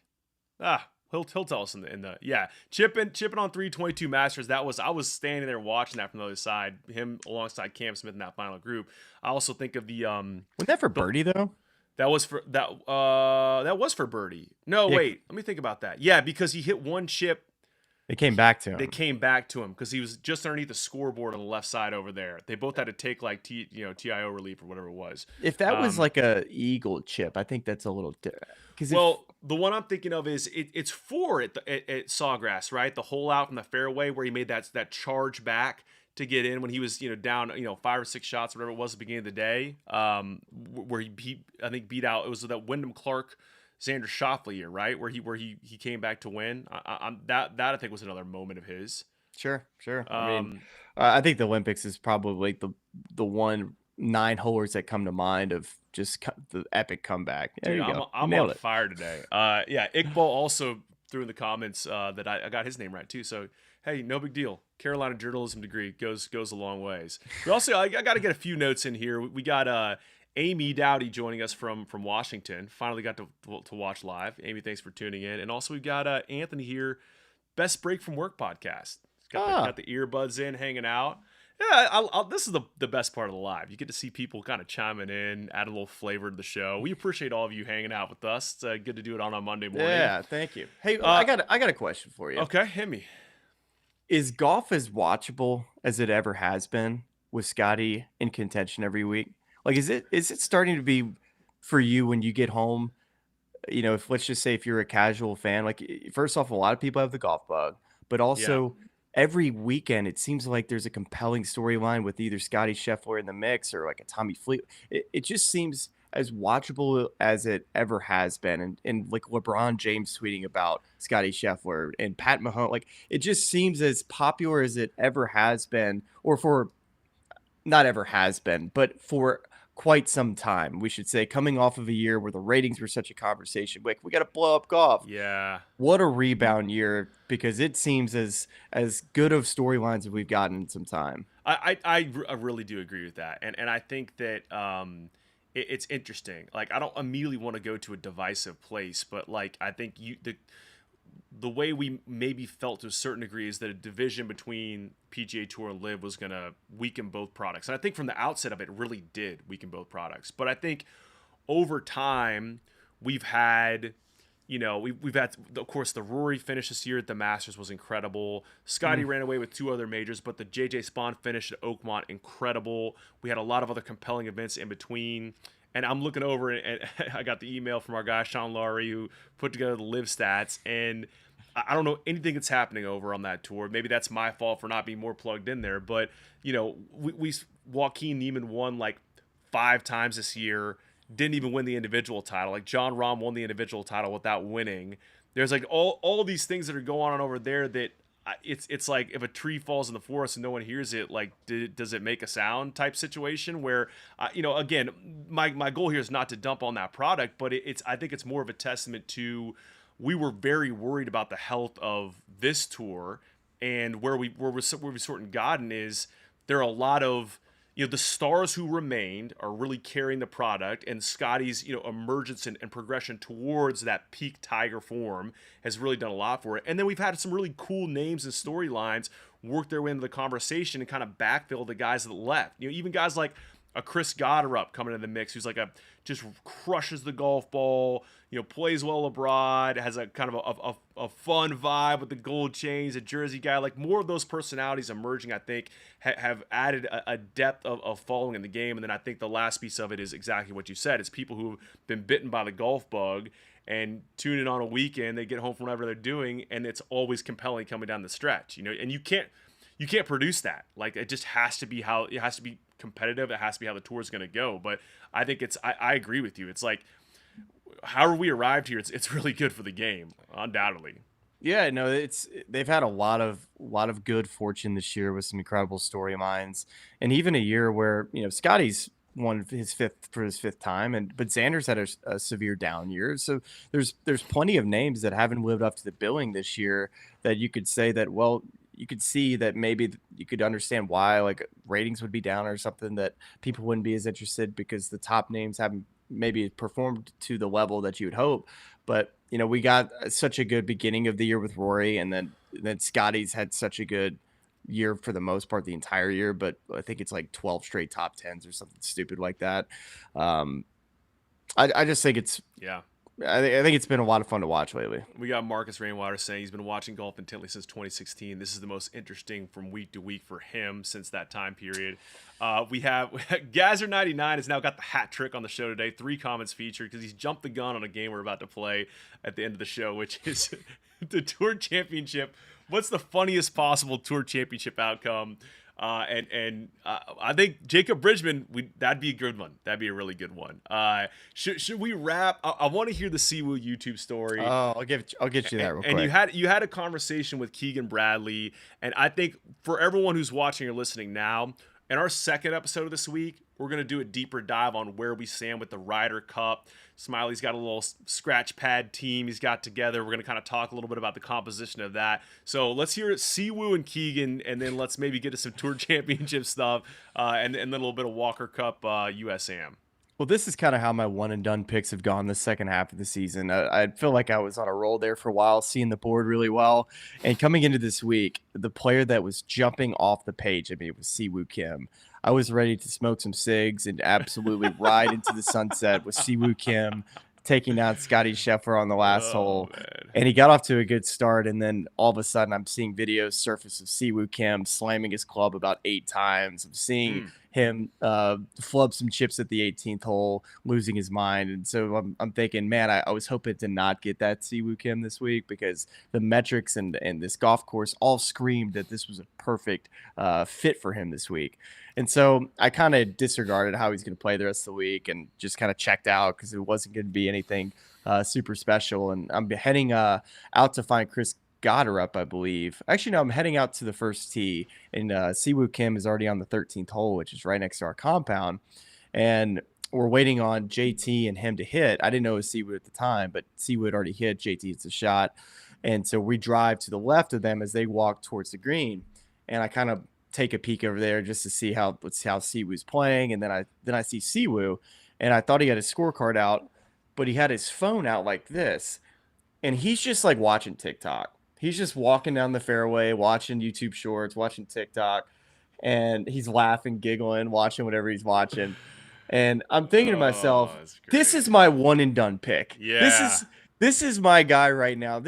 He'll tell us in the chipping on 322 Masters. I was standing there watching that from the other side, him alongside Cam Smith in that final group. I also think of the wasn't that for birdie though? That was for birdie. No, Yeah. wait, let me think about that. Yeah, because he hit one chip. They came back to him. They came back to him because he was just underneath the scoreboard on the left side over there. They both had to take like TIO relief or whatever it was. If that was like a eagle chip, I think that's a little different. The one I'm thinking of is it's 4 at Sawgrass, right? The hole out from the fairway where he made that charge back to get in when he was down 5 or 6 shots, whatever it was at the beginning of the day, where he beat out, it was that Wyndham Clark Xander Schauffele year, right? Where he came back to win. That I think was another moment of his. Sure. I think the Olympics is probably the one 9-holers that come to mind of just the epic comeback. There Dude, you go. I'm on fire today. Iqbal also threw in the comments that I got his name right too. So hey, no big deal. Carolina journalism degree goes a long ways. But also, I got to get a few notes in here. We got Amy Dowdy joining us from Washington. Finally got to watch live. Amy, thanks for tuning in. And also we've got Anthony here, Best Break from Work podcast. Got the earbuds in, hanging out. Yeah, this is the best part of the live. You get to see people kind of chiming in, add a little flavor to the show. We appreciate all of you hanging out with us. It's good to do it on a Monday morning. Yeah, thank you. Hey, I got a question for you. Okay, hit me. Is golf as watchable as it ever has been with Scottie in contention every week? Like, is it starting to be for you when you get home? Let's just say if you're a casual fan, like, first off, a lot of people have the golf bug, but also every weekend it seems like there's a compelling storyline with either Scottie, Scheffler in the mix or like a Tommy Fleet. It just seems as watchable as it ever has been, and like LeBron James tweeting about Scottie Scheffler and Pat Mahomes, like it just seems as popular as it ever has been, or for not ever has been, but for quite some time, we should say, coming off of a year where the ratings were such a conversation. Like, we got to blow up golf. Yeah. What a rebound year, because it seems as good of storylines as we've gotten in some time. I really do agree with that. And I think that it's interesting. Like, I don't immediately want to go to a divisive place, but like, I think the way we maybe felt to a certain degree is that a division between PGA Tour and LIV was going to weaken both products. And I think from the outset of it really did weaken both products. But I think over time we've had, we've had, of course, the Rory finish this year at the Masters was incredible. Scottie ran away with 2 other majors, but the JJ Spawn finish at Oakmont, incredible. We had a lot of other compelling events in between. And I'm looking over, and I got the email from our guy, Sean Laurie, who put together the LIV stats. And I don't know anything that's happening over on that tour. Maybe that's my fault for not being more plugged in there. But, Joaquin Niemann won like 5 times this year, didn't even win the individual title. Like, John Rahm won the individual title without winning. There's like all these things that are going on over there that it's like if a tree falls in the forest and no one hears it, like, does it make a sound type situation where, again, my goal here is not to dump on that product, but I think it's more of a testament to, we were very worried about the health of this tour, and where we've sort of gotten is there are a lot of, the stars who remained are really carrying the product, and Scottie's, emergence and progression towards that peak Tiger form has really done a lot for it. And then we've had some really cool names and storylines work their way into the conversation and kind of backfill the guys that left. Even guys like a Chris Gotterup coming into the mix, who's like just crushes the golf ball, plays well abroad, has a kind of a fun vibe with the gold chains, a Jersey guy. Like, more of those personalities emerging, I think, have added a depth of following in the game. And then I think the last piece of it is exactly what you said. It's people who've been bitten by the golf bug and tune in on a weekend, they get home from whatever they're doing, and it's always compelling coming down the stretch. And you you can't produce that. Like it just has to be how it has to be competitive. It has to be how the tour is going to go. But I think I agree with you. It's like however we arrived here, it's really good for the game, undoubtedly. Yeah, no, they've had a lot of good fortune this year with some incredible storylines, and even a year where Scottie's won his fifth time, but Xander's had a severe down year. So there's plenty of names that haven't lived up to the billing this year that you could say that you could see that maybe you could understand why like ratings would be down or something, that people wouldn't be as interested because the top names haven't maybe performed to the level that you would hope. But we got such a good beginning of the year with Rory, and then Scottie's had such a good year for the most part the entire year. But I think it's like 12 straight top tens or something stupid like that. I just think I think it's been a lot of fun to watch lately. We got Marcus Rainwater saying he's been watching golf intently since 2016. This is the most interesting from week to week for him since that time period. We have Gazzer99 has now got the hat trick on the show today. 3 comments featured because he's jumped the gun on a game we're about to play at the end of the show, which is the Tour Championship. What's the funniest possible Tour Championship outcome? I think Jacob Bridgman, that'd be a good one. That'd be a really good one. Should we wrap? I want to hear the Siwoo YouTube story. Oh, I'll get you that real quick. And you had a conversation with Keegan Bradley, and I think for everyone who's watching or listening now, in our second episode of this week, we're going to do a deeper dive on where we stand with the Ryder Cup. Smiley's got a little scratch pad team he's got together. We're going to kind of talk a little bit about the composition of that. So let's hear Siwoo and Keegan, and then let's maybe get to some Tour Championship stuff, and then a little bit of Walker Cup USAM. Well, this is kind of how my one and done picks have gone the second half of the season. I feel like I was on a roll there for a while, seeing the board really well. And coming into this week, the player that was jumping off the page, it was Siwoo Kim. I was ready to smoke some cigs and absolutely ride into the sunset with Siwoo Kim taking out Scottie Scheffler on the last hole. Man. And he got off to a good start. And then all of a sudden, I'm seeing videos surface of Siwoo Kim slamming his club about 8 times. I'm seeing him flub some chips at the 18th hole, losing his mind. And so I'm thinking, man, I was hoping to not get that Siwoo Kim this week because the metrics and this golf course all screamed that this was a perfect fit for him this week. And so I kind of disregarded how he's going to play the rest of the week and just kind of checked out because it wasn't going to be anything super special. And I'm heading out to find Chris Gotterup, I believe. Actually, no, I'm heading out to the first tee, and Siwoo Kim is already on the 13th hole, which is right next to our compound. And we're waiting on JT and him to hit. I didn't know it was Siwoo at the time, but Siwoo had already hit. JT hits a shot. And so we drive to the left of them as they walk towards the green. And I kind of take a peek over there just to see how Siwoo's playing. And then I see Siwoo, and I thought he had his scorecard out, but he had his phone out like this. And he's just like watching TikTok. He's just walking down the fairway, watching YouTube shorts, watching TikTok, and he's laughing, giggling, watching whatever he's watching. And I'm thinking to myself, this is my one and done pick. Yeah. This is my guy right now.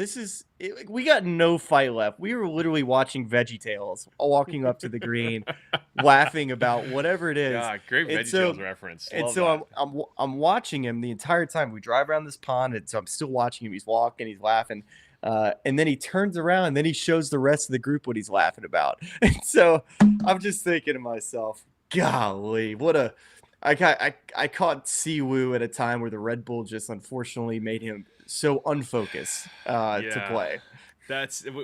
We got no fight left. We were literally watching VeggieTales, walking up to the green, laughing about whatever it is. Yeah, great VeggieTales reference. I'm watching him the entire time. We drive around this pond, and so I'm still watching him. He's walking, he's laughing. And then he turns around, and then he shows the rest of the group what he's laughing about. And so I'm just thinking to myself, golly, I caught Siwoo at a time where the Red Bull just unfortunately made him so unfocused to play.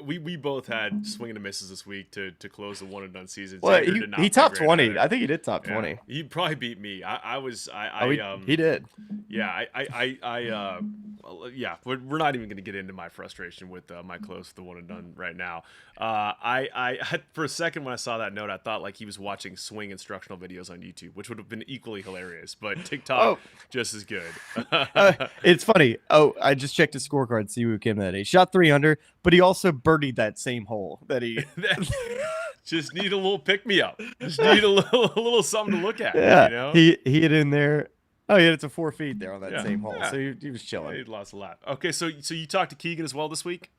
We both had swing and a misses this week to close the one and done season. Well, he topped 20. I think he did top 20. He probably beat me. He did. Yeah, we're not even going to get into my frustration with my close to the one and done right now. I for a second when I saw that note, I thought like he was watching swing instructional videos on YouTube, which would have been equally hilarious, but TikTok just as good. It's funny. I just checked his scorecard. Siwoo Kim that he shot 300, but he also birdied that same hole that he just need a little pick me up. Just need a little something to look at. Yeah, you know? He hit in there. Oh, yeah, it's a 4 feet there on that same hole. Yeah. So he was chilling. He lost a lap. Okay, so you talked to Keegan as well this week?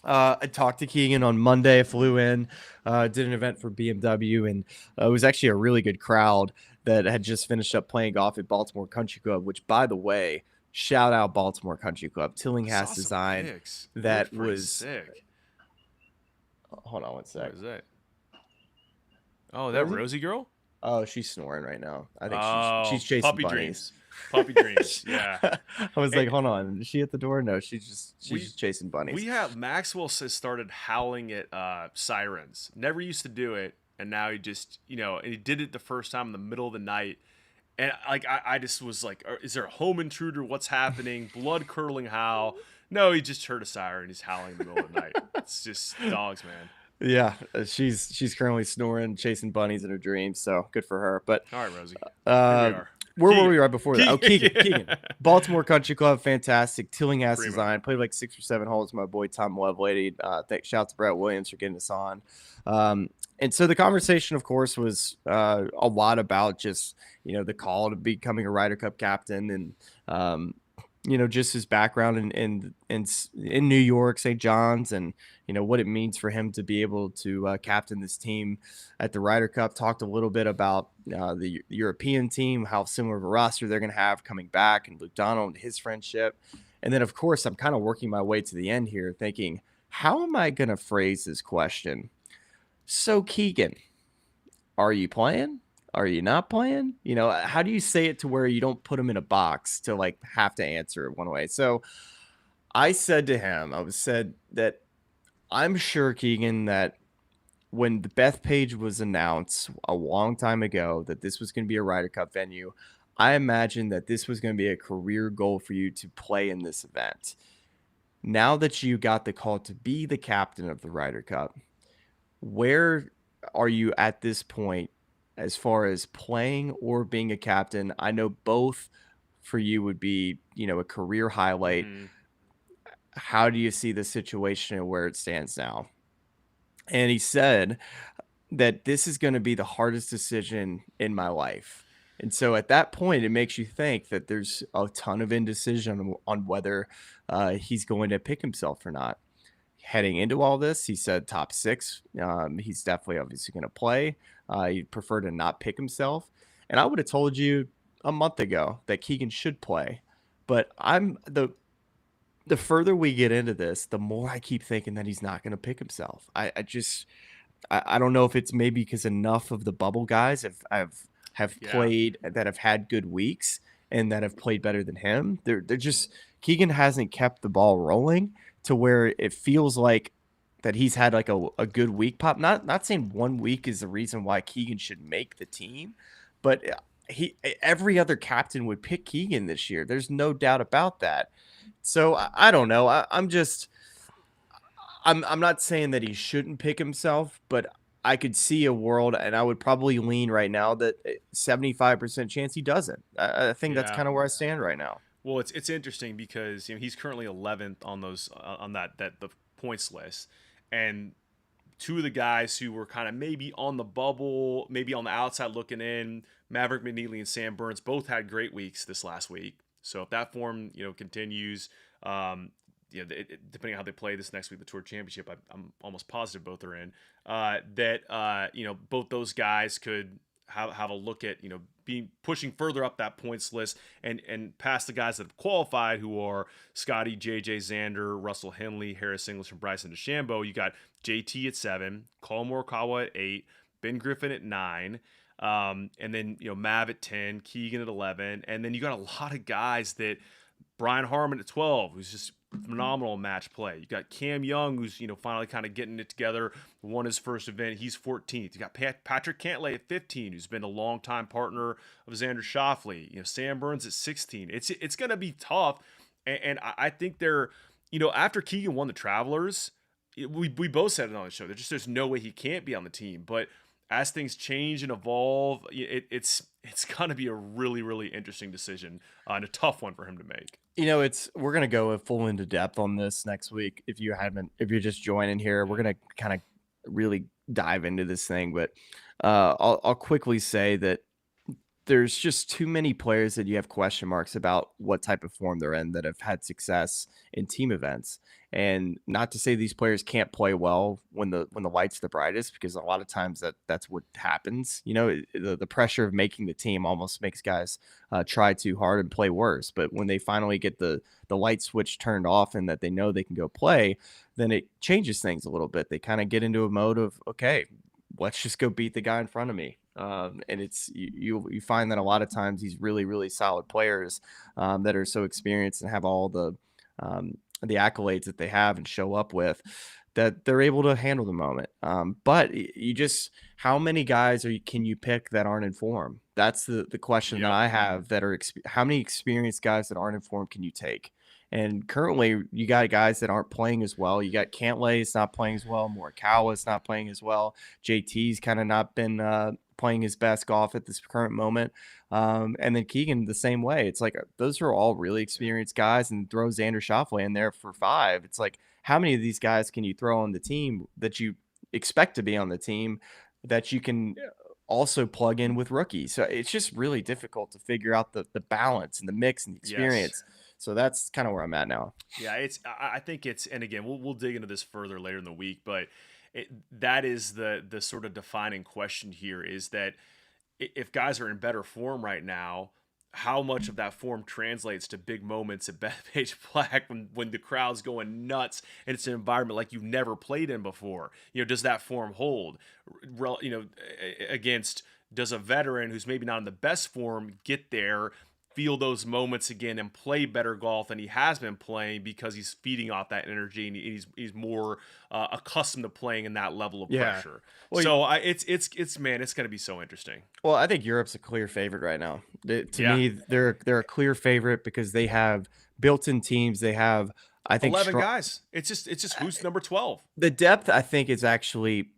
I talked to Keegan on Monday. I flew in, did an event for BMW, and it was actually a really good crowd that had just finished up playing golf at Baltimore Country Club, which, by the way, shout out Baltimore Country Club. Tillinghast design. That was sick. Hold on one sec. What is that? Oh, that Rosie girl? Oh, she's snoring right now. I think she's chasing puppy bunnies. Dreams. Puppy dreams. Yeah. I was like, hold on, is she at the door? No, she's just chasing bunnies. We have Maxwell has started howling at sirens. Never used to do it, and now he just and he did it the first time in the middle of the night. And like I just was like, is there a home intruder? What's happening? Blood curdling howl. No, he just heard a siren. He's howling in the middle of the night. It's just dogs, man. Yeah, she's currently snoring, chasing bunnies in her dreams. So good for her. But all right, Rosie. Where were we right before that? Oh, Keegan. Baltimore Country Club, fantastic. Tillinghast design. Played like 6 or 7 holes with my boy Tom Lovelady. Shout out to Brett Williams for getting us on. And so the conversation, of course, was a lot about just, the call to becoming a Ryder Cup captain and, just his background in New York, St. John's, and, what it means for him to be able to captain this team at the Ryder Cup. Talked a little bit about the European team, how similar of a roster they're going to have coming back, and Luke Donald and his friendship. And then, of course, I'm kind of working my way to the end here thinking, how am I going to phrase this question? So, Keegan, are you playing? Are you not playing? How do you say it to where you don't put him in a box to like have to answer it one way? So I said to him, said that I'm sure, Keegan, that when the Bethpage was announced a long time ago that this was going to be a Ryder Cup venue, I imagined that this was going to be a career goal for you to play in this event. Now that you got the call to be the captain of the Ryder Cup, where are you at this point as far as playing or being a captain? I know both for you would be, a career highlight. Mm-hmm. How do you see the situation and where it stands now? And he said that this is going to be the hardest decision in my life. And so at that point, it makes you think that there's a ton of indecision on whether he's going to pick himself or not. Heading into all this, he said top 6. He's definitely obviously going to play. He'd prefer to not pick himself. And I would have told you a month ago that Keegan should play. But the further we get into this, the more I keep thinking that he's not going to pick himself. I don't know if it's maybe because enough of the bubble guys have played that have had good weeks and that have played better than him. They're just, Keegan hasn't kept the ball rolling to where it feels like that he's had like a good week pop. Not saying 1 week is the reason why Keegan should make the team, but every other captain would pick Keegan this year. There's no doubt about that. So I don't know. I'm not saying that he shouldn't pick himself, but I could see a world, and I would probably lean right now that 75% chance he doesn't. I think that's kind of where I stand right now. Well, it's interesting because he's currently 11th on those on the points list, and 2 of the guys who were kind of maybe on the bubble, maybe on the outside looking in, Maverick McNeely and Sam Burns, both had great weeks this last week. So if that form continues, depending on how they play this next week, the Tour Championship, I'm almost positive both are in. Both those guys could have a look at being pushing further up that points list and past the guys that have qualified, who are Scottie, JJ, Xander, Russell Henley, Harris English, and Bryson DeChambeau. You got JT at 7, Colin Morikawa at 8, Ben Griffin at 9. And then Mav at 10, Keegan at 11, and then you got a lot of guys that Brian Harman at 12, who's just phenomenal match play. You got Cam Young, who's finally kind of getting it together, won his first event. He's 14th. You got Patrick Cantlay at 15, who's been a longtime partner of Xander Schauffele. Sam Burns at 16. It's going to be tough, and I think they're after Keegan won the Travelers, we both said it on the show. There's no way he can't be on the team, but as things change and evolve, it's going to be a really, really interesting decision and a tough one for him to make. We're going to go full into depth on this next week. If you're just joining here, we're going to kind of really dive into this thing. But I'll quickly say that there's just too many players that you have question marks about what type of form they're in that have had success in team events. And not to say these players can't play well when the light's the brightest, because a lot of times that's what happens. The pressure of making the team almost makes guys try too hard and play worse. But when they finally get the light switch turned off and that they know they can go play, then it changes things a little bit. They kind of get into a mode of, okay, let's just go beat the guy in front of me. And it's you find that a lot of times these really, really solid players that are so experienced and have all the accolades that they have and show up with, that they're able to handle the moment. But you just, how many guys can you pick that aren't in form? That's the question that I have, that are how many experienced guys that aren't in form can you take? And currently you got guys that aren't playing as well. You got Cantlay's not playing as well. Morikawa's not playing as well. JT's kind of not been playing his best golf at this current moment. And then Keegan the same way. It's like, those are all really experienced guys, and throw Xander Schauffele in there for 5. It's like, how many of these guys can you throw on the team that you expect to be on the team that you can also plug in with rookies? So it's just really difficult to figure out the balance and the mix and the experience. Yes. So that's kind of where I'm at now. Yeah, I think it's, and again, we'll dig into this further later in the week, but that is the sort of defining question here, is that if guys are in better form right now, how much of that form translates to big moments at Bethpage Black when the crowd's going nuts and it's an environment like you've never played in before? Does that form hold? Against, does a veteran who's maybe not in the best form get there, feel those moments again, and play better golf than he has been playing, because he's feeding off that energy and he's more accustomed to playing in that level of pressure. Well, so it's going to be so interesting. Well, I think Europe's a clear favorite right now. To me, they're a clear favorite because they have built-in teams. They have, I think, 11 guys. It's just who's number 12. The depth, I think, is actually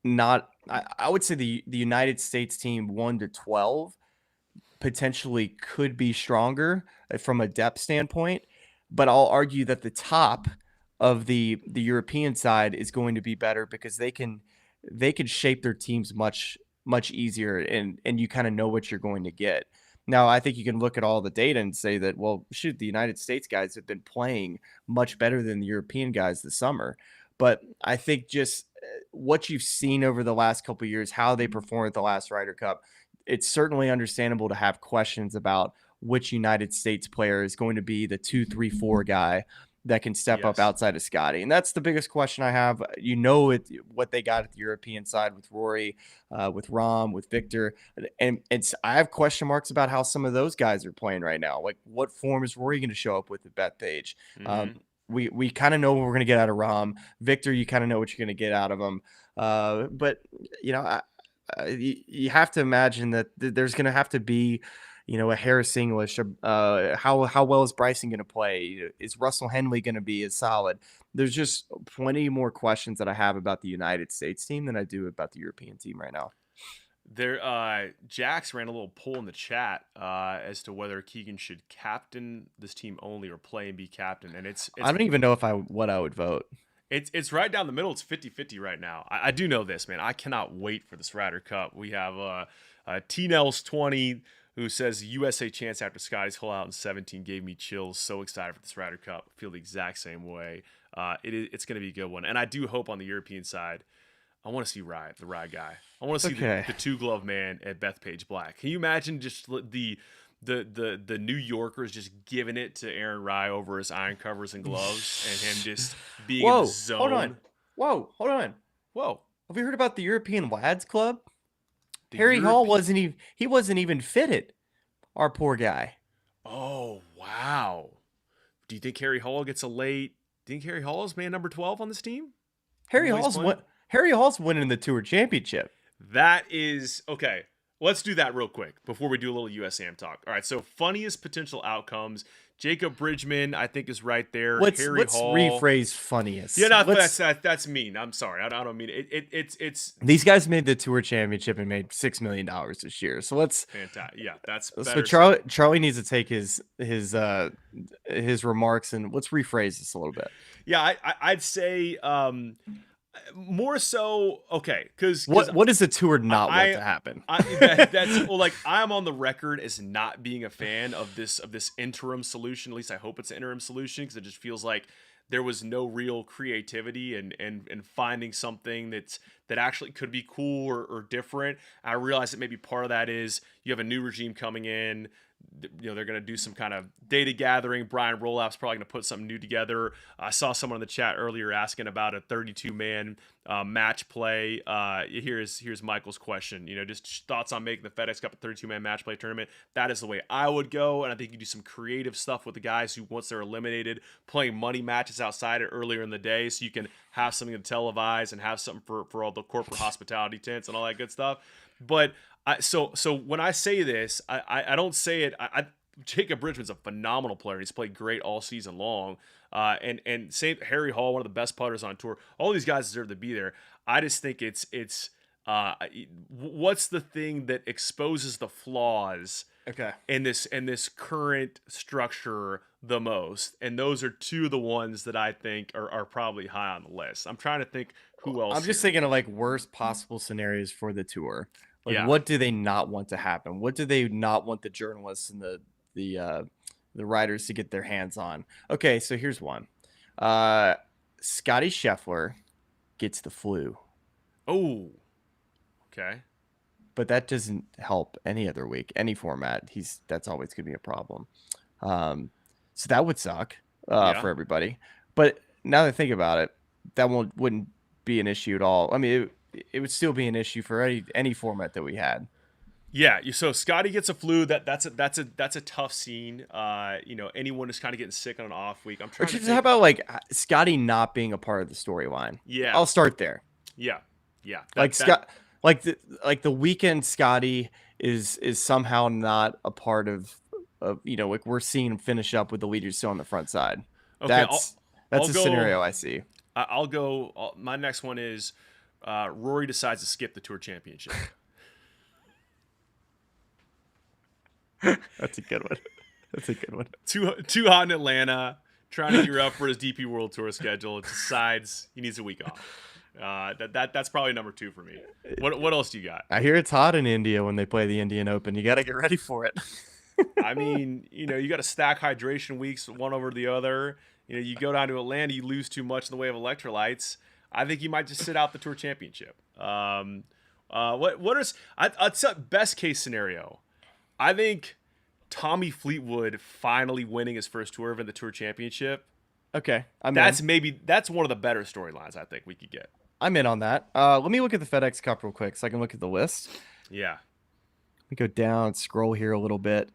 not. I would say the United States team 1 to 12 potentially could be stronger from a depth standpoint, but I'll argue that the top of the European side is going to be better, because they can shape their teams much easier, and you kind of know what you're going to get. Now, I think you can look at all the data and say that, well, shoot, the United States guys have been playing much better than the European guys this summer. But I think just what you've seen over the last couple of years, how they performed at the last Ryder Cup, it's certainly understandable to have questions about which United States player is going to be the 2, 3, 4 guy that can step up outside of Scottie. And that's the biggest question I have. What they got at the European side with Rory, with Rahm, with Victor. And I have question marks about how some of those guys are playing right now. Like, what form is Rory going to show up with at Bethpage? Mm-hmm. We kind of know what we're going to get out of Rahm. Victor, you kind of know what you're going to get out of him. But, you have to imagine that there's going to have to be, a Harris English. How well is Bryson going to play? Is Russell Henley going to be as solid? There's just plenty more questions that I have about the United States team than I do about the European team right now. Jax ran a little poll in the chat as to whether Keegan should captain this team only or play and be captain, and it's I don't even know what I would vote. It's right down the middle. It's 50-50 right now. I do know this, man. I cannot wait for this Ryder Cup. We have T-Nels 20, who says USA chance after Scottie's hole out in 17 gave me chills. So excited for this Ryder Cup. I feel the exact same way. It's going to be a good one. And I do hope on the European side, I want to see the Rye guy. I want to see the two-glove man at Bethpage Black. Can you imagine just the New Yorkers just giving it to Aaron Rye over his iron covers and gloves, and him just being in the zone? Hold on. Have you heard about the European Lads Club? Harry Hall wasn't even fitted. Our poor guy. Oh, wow. Do you think Harry Hall gets a late? Do you think Harry Hall is man number 12 on this team? Harry Hall's winning the Tour Championship. That is okay. Let's do that real quick before we do a little USAM talk. All right, so funniest potential outcomes. Jacob Bridgman, I think, is right there. Let's Hall. rephrase funniest. Yeah, that's mean. I'm sorry. I don't mean it. It's these guys made the Tour Championship and made $6 million this year. So let's fantastic. Yeah, that's so Charlie needs to take his remarks and let's rephrase this a little bit. Yeah, I'd say more so, okay, because what is the Tour not want to happen? I'm on the record as not being a fan of this interim solution. At least I hope it's an interim solution, because it just feels like there was no real creativity and finding something that actually could be cool or different. I realize that maybe part of that is you have a new regime coming in. You know, they're going to do some kind of data gathering. Brian Rolapp's probably going to put something new together. I saw someone in the chat earlier asking about a 32-man match play. Here's Michael's question. You know, just thoughts on making the FedEx Cup a 32-man match play tournament. That is the way I would go, and I think you do some creative stuff with the guys who, once they're eliminated, playing money matches outside it earlier in the day, so you can have something to televise and have something for all the corporate hospitality tents and all that good stuff. But so when I say this, I don't say it. Jacob Bridgman's a phenomenal player. He's played great all season long. And same Harry Hall, one of the best putters on tour. All these guys deserve to be there. I just think it's what's the thing that exposes the flaws in this current structure the most? And those are two of the ones that I think are probably high on the list. I'm trying to think who else. I'm just thinking of like worst possible scenarios for the tour. Like, what do they not want to happen? What do they not want the journalists and the writers to get their hands on? Okay, so here's one. Scottie Scheffler gets the flu. Oh, okay. But that doesn't help any other week, any format. That's always going to be a problem. So that would suck for everybody. But now that I think about it, that wouldn't be an issue at all. I mean, it would still be an issue for any format that we had. Yeah, so Scottie gets a flu. That's a tough scene. You know, anyone is kind of getting sick on an off week. I'm trying to think. How about like Scottie not being a part of the storyline? Yeah, I'll start there. Yeah. The weekend Scottie is somehow not a part of you know, like we're seeing him finish up with the leaders still on the front side. Okay, that's a scenario I see. I'll go. My next one is Rory decides to skip the Tour Championship. That's a good one. Too hot in Atlanta, trying to gear up for his DP World Tour schedule. Decides he needs a week off. That's probably number 2 for me. What else do you got? I hear it's hot in India when they play the Indian Open. You got to get ready for it. I mean, you know, you got to stack hydration weeks one over the other. You know, you go down to Atlanta, you lose too much in the way of electrolytes. I think you might just sit out the Tour Championship. What is best case scenario? I think Tommy Fleetwood finally winning his first tour event, the Tour Championship. Okay, that's one of the better storylines I think we could get. I'm in on that. Let me look at the FedEx Cup real quick so I can look at the list. Yeah. Let me go down, scroll here a little bit.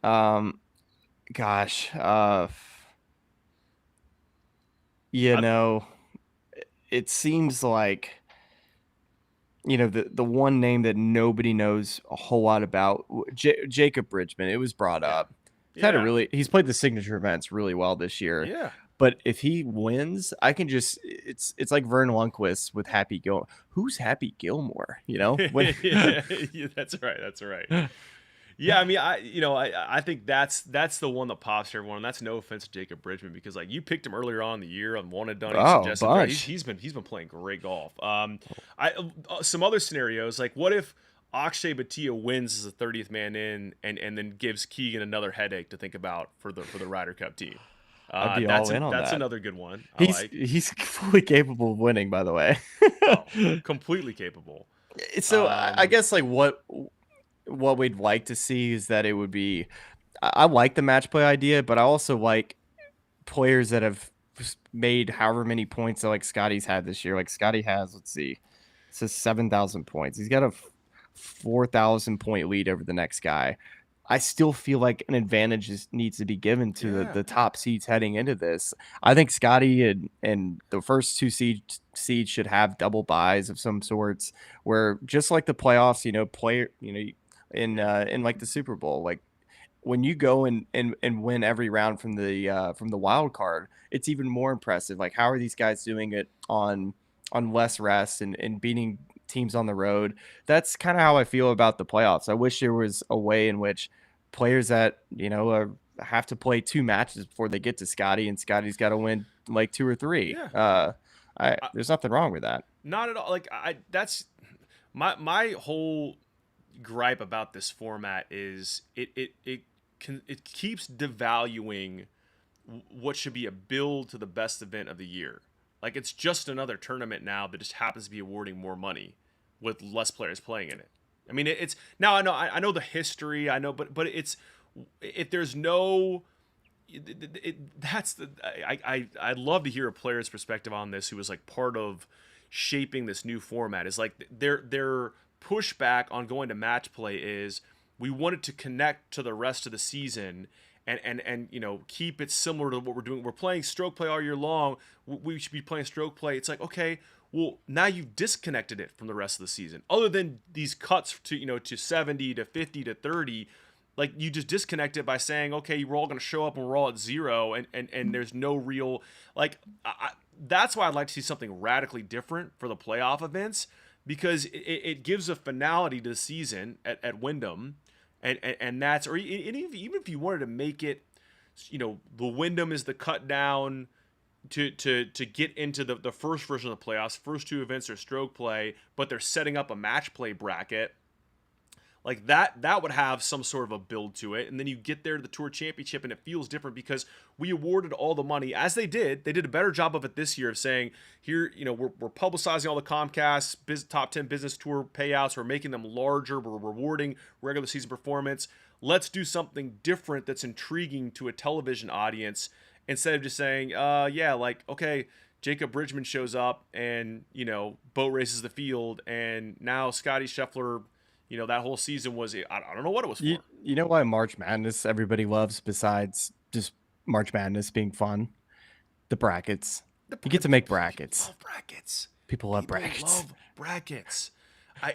It seems like, you know, the one name that nobody knows a whole lot about, Jacob Bridgman. It was brought up. He's played the signature events really well this year. Yeah. But if he wins, I can just it's like Vern Lundquist with Happy Gilmore. Who's Happy Gilmore? You know? Yeah, that's right. Yeah, I mean, I think that's the one that pops for everyone. And that's no offense to Jacob Bridgman, because like you picked him earlier on in the year on one and done. He's been playing great golf. Some other scenarios, like what if Akshay Bhatia wins as a 30th man in and then gives Keegan another headache to think about for the Ryder Cup team. I'd be all in on that's that. another good one. He's fully capable of winning, by the way. Completely capable. So I guess like what we'd like to see is that it would be. I like the match play idea, but I also like players that have made however many points that like Scottie's had this year. Like Scottie has, let's see, it says 7,000 points. He's got a 4,000 point lead over the next guy. I still feel like an advantage needs to be given to the top seeds heading into this. I think Scottie and the first 2 seeds should have double buys of some sorts, where just like the playoffs, in like the Super Bowl, like when you go and win every round from the wild card, it's even more impressive. Like, how are these guys doing it on less rest and beating teams on the road? That's kind of how I feel about the playoffs. I wish there was a way in which players that have to play 2 matches before they get to Scottie, and Scottie's got to win like 2 or 3. There's nothing wrong with that. Not at all. Like that's my whole gripe about this format is it keeps devaluing what should be a build to the best event of the year. Like, it's just another tournament now that just happens to be awarding more money. with less players playing in it. I mean, it's now I know the history, I know, but it's if there's no. I'd love to hear a player's perspective on this who was like part of shaping this new format. Is like their pushback on going to match play is we wanted to connect to the rest of the season and keep it similar to what we're doing. We're playing stroke play all year long. We should be playing stroke play. It's like, okay, well, now you've disconnected it from the rest of the season. Other than these cuts to 70 to 50 to 30. Like, you just disconnect it by saying, okay, we're all going to show up and we're all at 0, and there's no real, like, that's why I'd like to see something radically different for the playoff events, because it gives a finality to the season at Wyndham, and that's, or even if you wanted to make it, the Wyndham is the cut down to get into the first version of the playoffs, first 2 events are stroke play, but they're setting up a match play bracket. Like that would have some sort of a build to it. And then you get there to the Tour Championship and it feels different because we awarded all the money as they did. They did a better job of it this year of saying, here, we're publicizing all the Comcast top 10 business tour payouts. We're making them larger. We're rewarding regular season performance. Let's do something different that's intriguing to a television audience instead of just saying, okay, Jacob Bridgman shows up and, boat races the field. And now Scottie Scheffler, that whole season was, I don't know what it was for. You know why March Madness everybody loves besides just March Madness being fun? The brackets. You get to make brackets. People love brackets. People love brackets. Love brackets.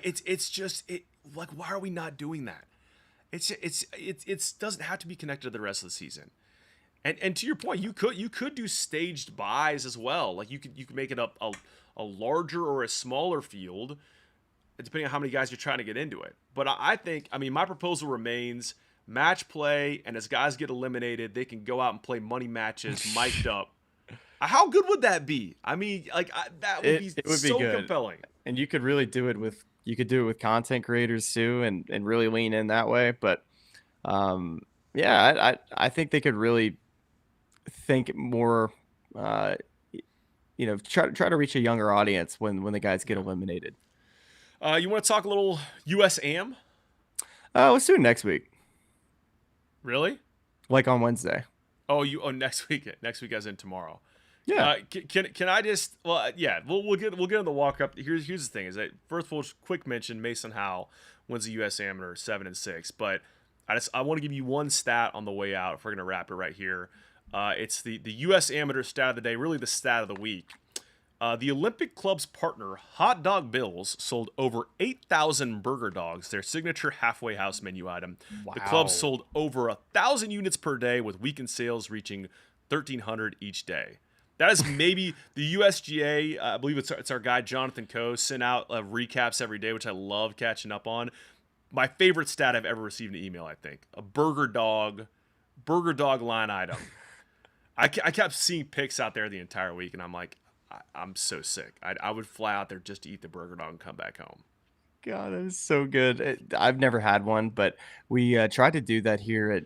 It's just like, why are we not doing that? It doesn't have to be connected to the rest of the season. And to your point, you could do staged buys as well. Like you could make it a larger or a smaller field, depending on how many guys you're trying to get into it. But I think, my proposal remains match play, and as guys get eliminated, they can go out and play money matches, mic'd up. How good would that be? That would be so good. Compelling. And you could really do it with content creators too, and really lean in that way. But I think they could really think more, try to reach a younger audience when the guys get eliminated. You want to talk a little USAM? Let's do it next week. Really? Like on Wednesday. Next week. Next week as in tomorrow. Yeah. Can I just? Well, yeah. We'll get in the walk up. Here's the thing: is that first of all, quick mention: Mason Howell wins the U.S. Amateur 7-6. But I want to give you one stat on the way out. If we're gonna wrap it right here, it's the U.S. Amateur stat of the day. Really, the stat of the week. The Olympic Club's partner, Hot Dog Bills, sold over 8,000 burger dogs, their signature halfway house menu item. Wow. The club sold over 1,000 units per day, with weekend sales reaching 1,300 each day. That is maybe the USGA, I believe it's our guy Jonathan Coe, sent out recaps every day, which I love catching up on. My favorite stat I've ever received in an email, I think. A burger dog line item. I kept seeing pics out there the entire week, and I'm like, I'm so sick. I would fly out there just to eat the burger dog and come back home. God, that is so good. I've never had one, but we tried to do that here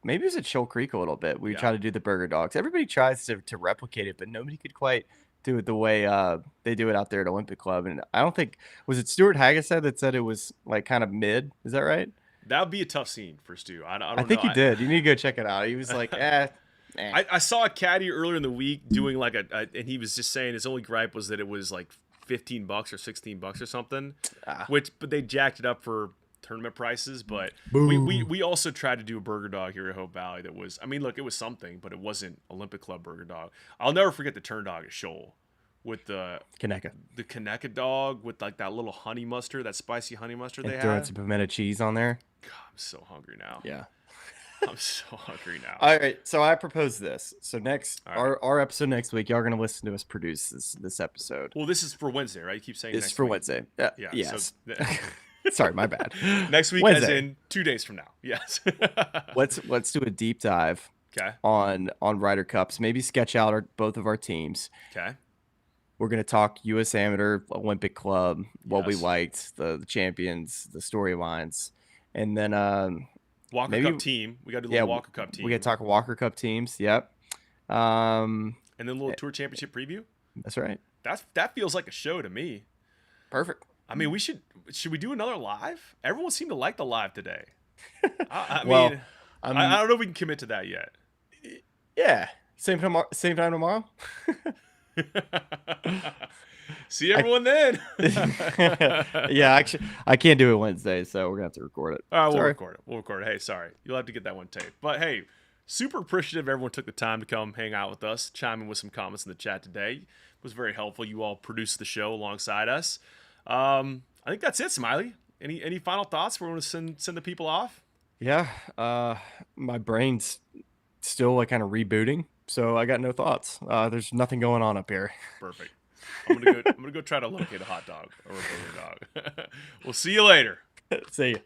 maybe it was at Shoal Creek a little bit. We tried to do the burger dogs. Everybody tries to replicate it, but nobody could quite do it the way they do it out there at Olympic Club. And I don't think, was it Stuart Hagestad that said it was like kind of mid? Is that right? That would be a tough scene for Stu. I think he did. You need to go check it out. He was like, I saw a caddy earlier in the week doing like and he was just saying his only gripe was that it was like $15 or $16 or something, but they jacked it up for tournament prices. But we also tried to do a burger dog here at Hope Valley that was, look, it was something, but it wasn't Olympic Club burger dog. I'll never forget the turn dog at Shoal with the Kaneka dog with like that little honey mustard, that spicy honey mustard they had. Throwing some pimento cheese on there. God, I'm so hungry now. Yeah. I'm so hungry now. All right, so I propose this. So our episode next week, y'all are gonna listen to us produce this episode. Well, this is for Wednesday, right? You keep saying it's for week. Wednesday. Yeah. Yes. So, sorry, my bad. Next week, Wednesday. As in 2 days from now. Yes. let's do a deep dive. Okay. On Ryder Cups. Maybe sketch out both of our teams. Okay. We're gonna talk U.S. Amateur, Olympic Club, what we liked, the champions, the storylines, and then Walker Cup team. We got to do a little Walker Cup team. We got to talk Walker Cup teams. Yep. And then a little Tour Championship preview. That's right. That feels like a show to me. Perfect. I mean, should we do another live? Everyone seemed to like the live today. I Well, mean, I don't know if we can commit to that yet. Yeah. Same time tomorrow? See everyone then. Yeah, actually, I can't do it Wednesday, so we're going to have to record it. All right, we'll record it. Hey, sorry. You'll have to get that one taped. But hey, super appreciative everyone took the time to come hang out with us, chime in with some comments in the chat today. It was very helpful. You all produced the show alongside us. I think that's it, Smylie. Any final thoughts? We're going to send the people off? Yeah, my brain's still like kind of rebooting, so I got no thoughts. There's nothing going on up here. Perfect. I'm gonna go try to locate a hot dog or a burger dog. We'll see you later. See you.